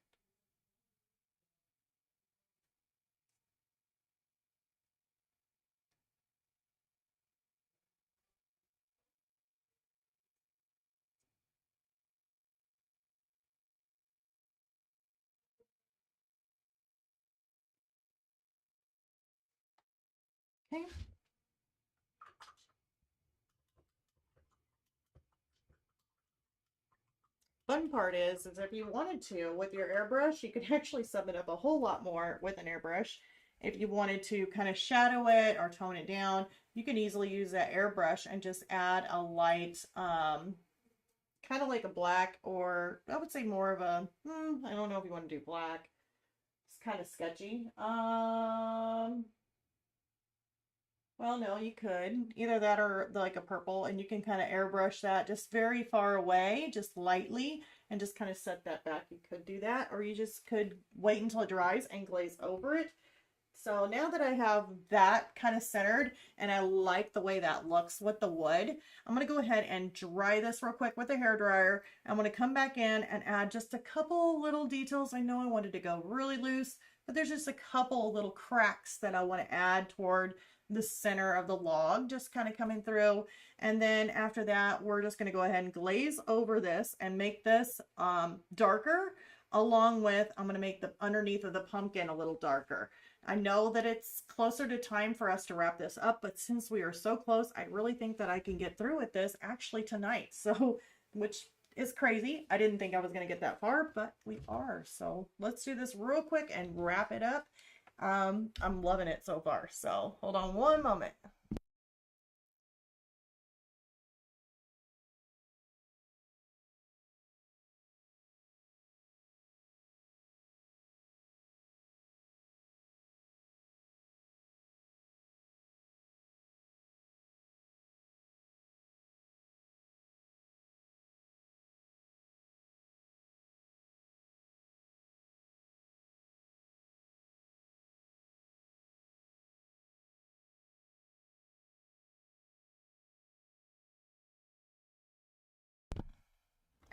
[SPEAKER 1] Okay. Fun part is if you wanted to with your airbrush, you could actually sum it up a whole lot more with an airbrush. If you wanted to kind of shadow it or tone it down, you can easily use that airbrush and just add a light, kind of like a black, or I would say more of a, I don't know if you want to do black. It's kind of sketchy. Well, no, you could. Either that or like a purple, and you can kind of airbrush that just very far away, just lightly, and just kind of set that back. You could do that, or you just could wait until it dries and glaze over it. So now that I have that kind of centered and I like the way that looks with the wood, I'm going to go ahead and dry this real quick with a hairdryer. I'm going to come back in and add just a couple little details. I know I wanted to go really loose, but there's just a couple little cracks that I want to add toward the center of the log, just kind of coming through. And then after that, we're just going to go ahead and glaze over this and make this darker, along with I'm going to make the underneath of the pumpkin a little darker. I know that it's closer to time for us to wrap this up, but since we are so close, I really think that I can get through with this actually tonight. So, which is crazy. I didn't think I was going to get that far, but we are. So let's do this real quick and wrap it up. I'm loving it so far. So hold on one moment.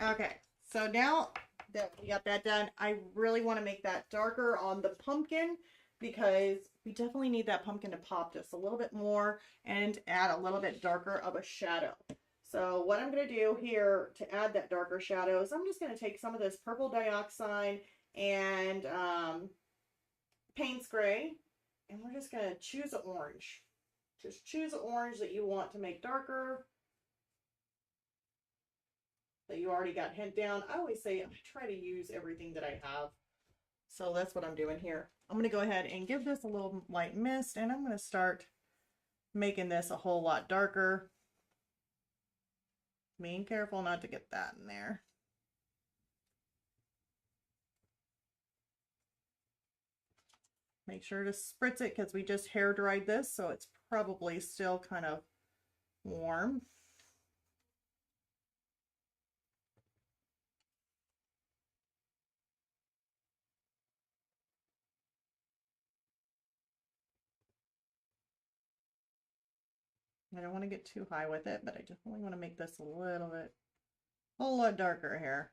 [SPEAKER 1] Okay, so now that we got that done, I really want to make that darker on the pumpkin because we definitely need that pumpkin to pop just a little bit more and add a little bit darker of a shadow. So what I'm going to do here to add that darker shadow is I'm just going to take some of this purple dioxide and Payne's gray, and we're just going to choose an orange. Just choose an orange that you want to make darker, that you already got hint down. I always say I try to use everything that I have. So that's what I'm doing here. I'm going to go ahead and give this a little light mist, and I'm going to start making this a whole lot darker. Being careful not to get that in there. Make sure to spritz it because we just hair dried this, so it's probably still kind of warm. I don't want to get too high with it, but I definitely want to make this a little bit, a whole lot darker here.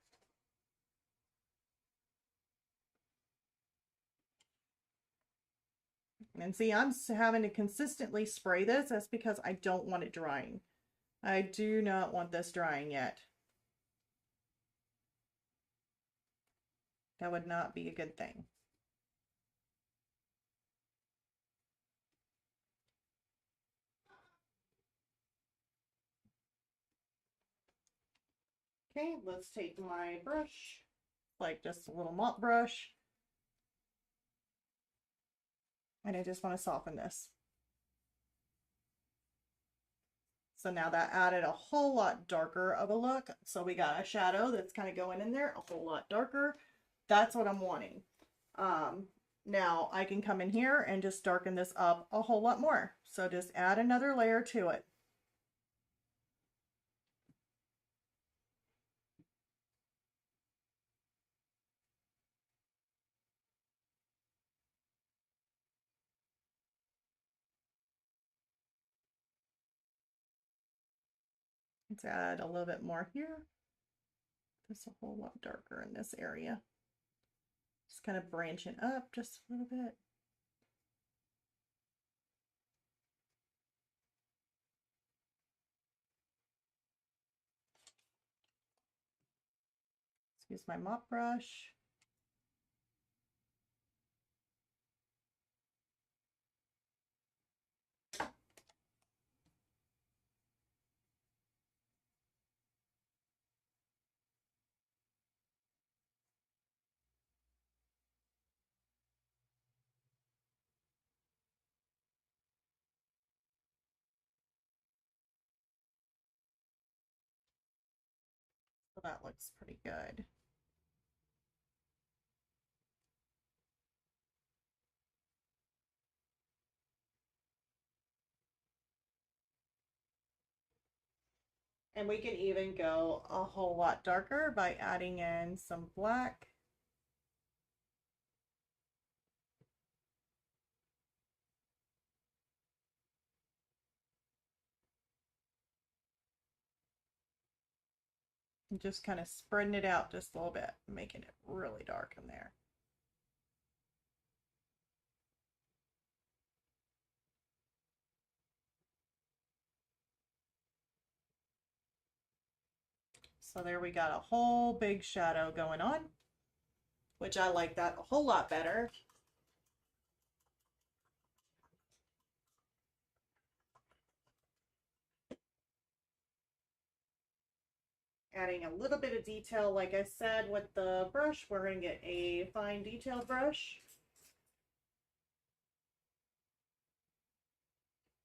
[SPEAKER 1] And see, I'm having to consistently spray this. That's because I don't want it drying. I do not want this drying yet. That would not be a good thing. Okay, let's take my brush, like just a little mop brush, and I just want to soften this. So now that added a whole lot darker of a look. So we got a shadow that's kind of going in there, a whole lot darker. That's what I'm wanting. Now I can come in here and just darken this up a whole lot more. So just add another layer to it. Let's add a little bit more here. Just a whole lot darker in this area. Just kind of branching up just a little bit. Let's use my mop brush. So that looks pretty good. And we can even go a whole lot darker by adding in some black. And just kind of spreading it out just a little bit, making it really dark in there. So there we got a whole big shadow going on, which I like that a whole lot better. Adding a little bit of detail, like I said, with the brush, we're going to get a fine detail brush.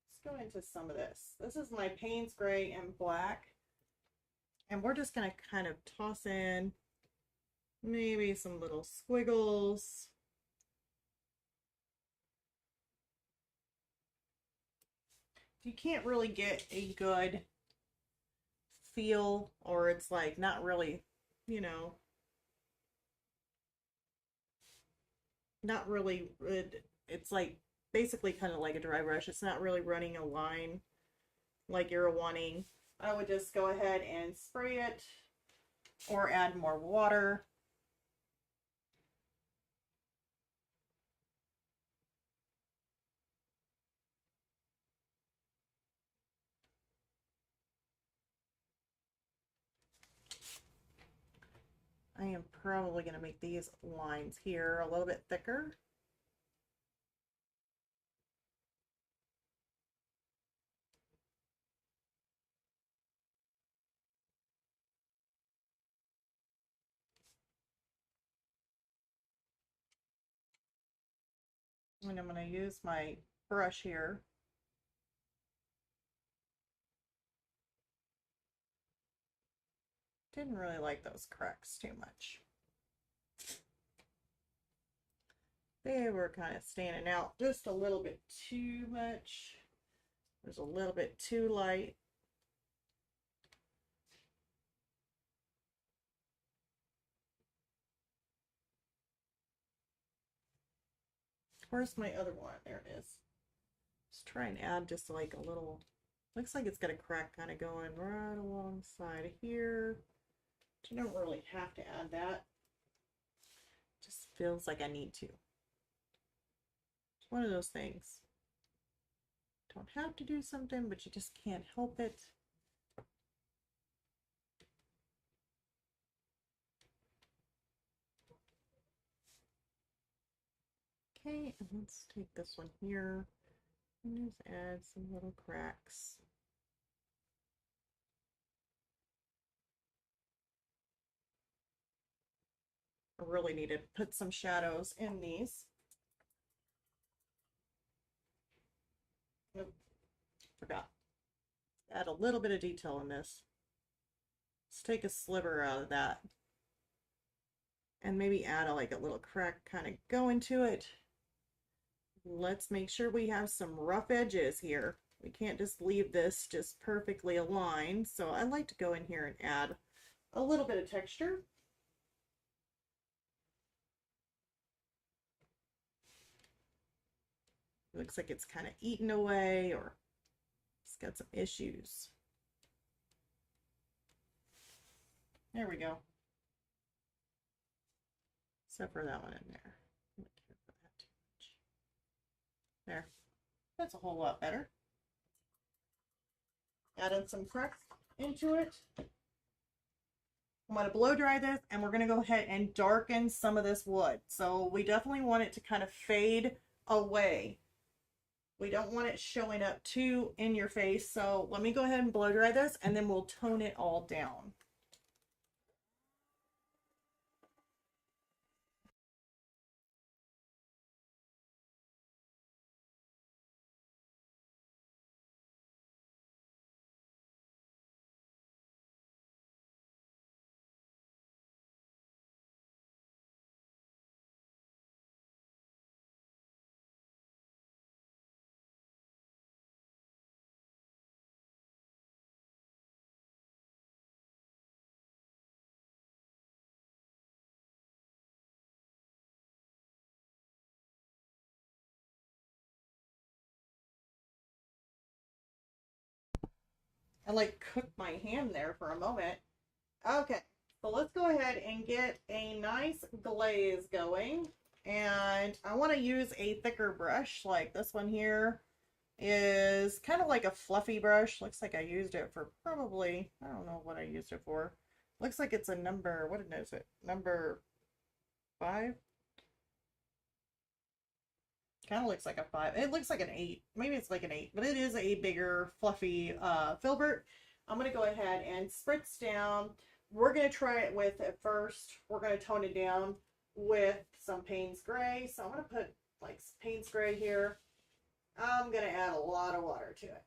[SPEAKER 1] Let's go into some of this. This is my Payne's Gray and Black. And we're just going to kind of toss in maybe some little squiggles. You can't really get a good feel, or it's like not really, you know, not really, it's like basically kind of like a dry brush. It's not really running a line like you're wanting. I would just go ahead and spray it or add more water. I am probably going to make these lines here a little bit thicker. And I'm going to use my brush here. Didn't really like those cracks too much. They were kind of standing out just a little bit too much. It was a little bit too light. Where's my other one? There it is. Let's try and add just like a little, looks like it's got a crack kind of going right alongside here. But you don't really have to add that. Just feels like I need to. It's one of those things. Don't have to do something, but you just can't help it. Okay, and let's take this one here and just add some little cracks. I really need to put some shadows in these. Nope, forgot. Add a little bit of detail in this. Let's take a sliver out of that. And maybe add like a little crack kind of go into it. Let's make sure we have some rough edges here. We can't just leave this just perfectly aligned. So I like to go in here and add a little bit of texture. It looks like it's kind of eaten away or it's got some issues. There we go. Except for that one in there. I don't care for that too much. There. That's a whole lot better. Add in some cracks into it. I'm going to blow dry this and we're going to go ahead and darken some of this wood. So we definitely want it to kind of fade away. We don't want it showing up too in your face. So let me go ahead and blow dry this and then we'll tone it all down. I like cooked my hand there for a moment. Okay, so let's go ahead and get a nice glaze going. And I want to use a thicker brush, like this one here is kind of like a fluffy brush. Looks like I used it for probably, I don't know what I used it for. Looks like it's a number, what is it? Number 5? Kind of looks like a 5. It looks like an 8. Maybe it's like an 8, but it is a bigger, fluffy Filbert. I'm going to go ahead and spritz down. We're going to try it with, at first, we're going to tone it down with some Payne's Gray. So I'm going to put like Payne's Gray here. I'm going to add a lot of water to it.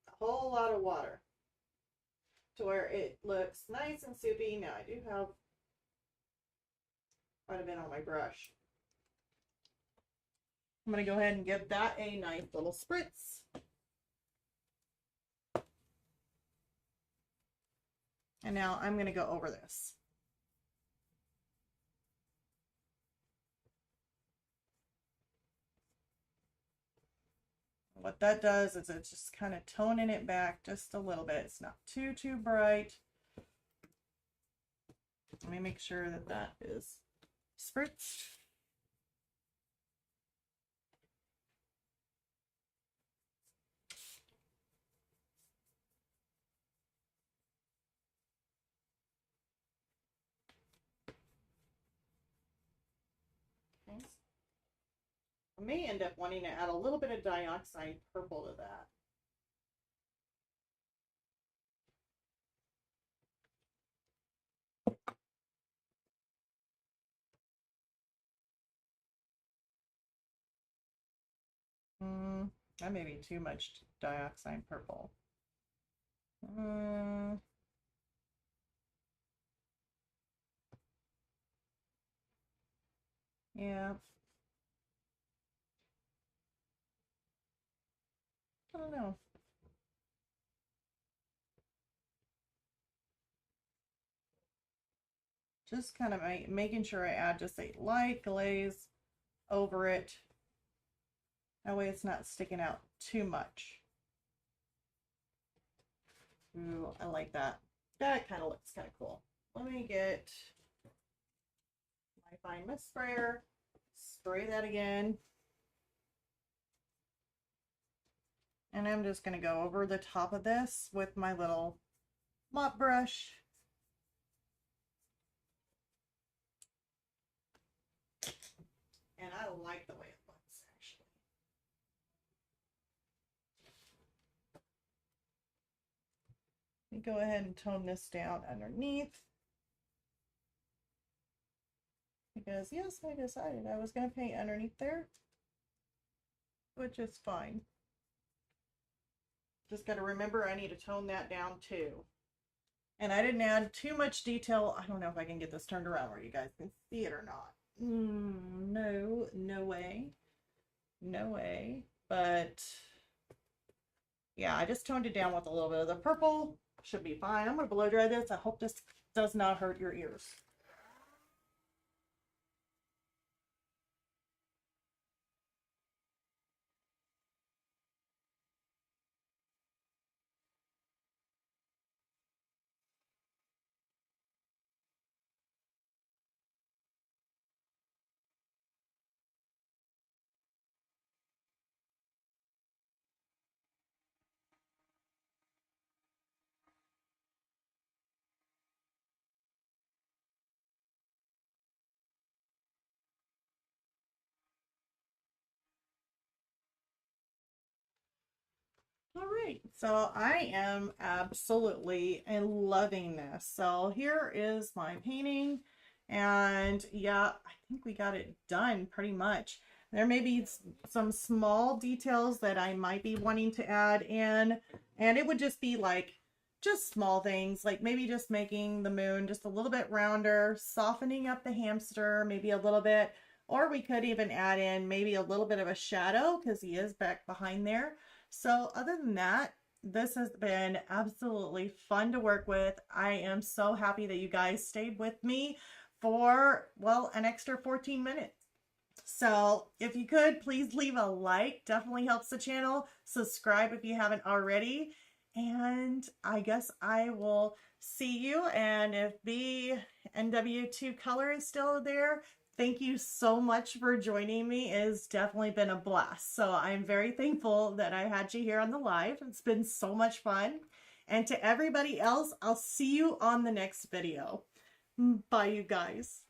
[SPEAKER 1] A whole lot of water. To where it looks nice and soupy. Now I do have quite a bit on my brush. I'm going to go ahead and give that a nice little spritz. And now I'm going to go over this. What that does is it's just kind of toning it back just a little bit. It's not too bright. Let me make sure that that is spritzed. Okay. I may end up wanting to add a little bit of dioxide purple to that. That may be too much dioxide purple. Yeah. I don't know. Just kind of making sure I add just a light glaze over it. That way it's not sticking out too much. Ooh, I like that. That kind of looks kind of cool. Let me get my fine mist sprayer, spray that again. And I'm just going to go over the top of this with my little mop brush. And I like the way it looks, actually. Let me go ahead and tone this down underneath. Because, yes, I decided I was going to paint underneath there, which is fine. Just got to remember I need to tone that down too. And I didn't add too much detail. I don't know if I can get this turned around where you guys can see it or not. No, no way. No way. But yeah, I just toned it down with a little bit of the purple. Should be fine. I'm going to blow dry this. I hope this does not hurt your ears. All right, so I am absolutely loving this. So here is my painting, and yeah, I think we got it done pretty much. There may be some small details that I might be wanting to add in, and it would just be like just small things, like maybe just making the moon just a little bit rounder, softening up the hamster maybe a little bit, or we could even add in maybe a little bit of a shadow because he is back behind there. So other than that, this has been absolutely fun to work with. I am so happy that you guys stayed with me for, well, an extra 14 minutes. So if you could, please leave a like. Definitely helps the channel. Subscribe if you haven't already. And I guess I will see you. And if BNW2 color is still there, thank you so much for joining me. It's definitely been a blast. So I'm very thankful that I had you here on the live. It's been so much fun. And to everybody else, I'll see you on the next video. Bye, you guys.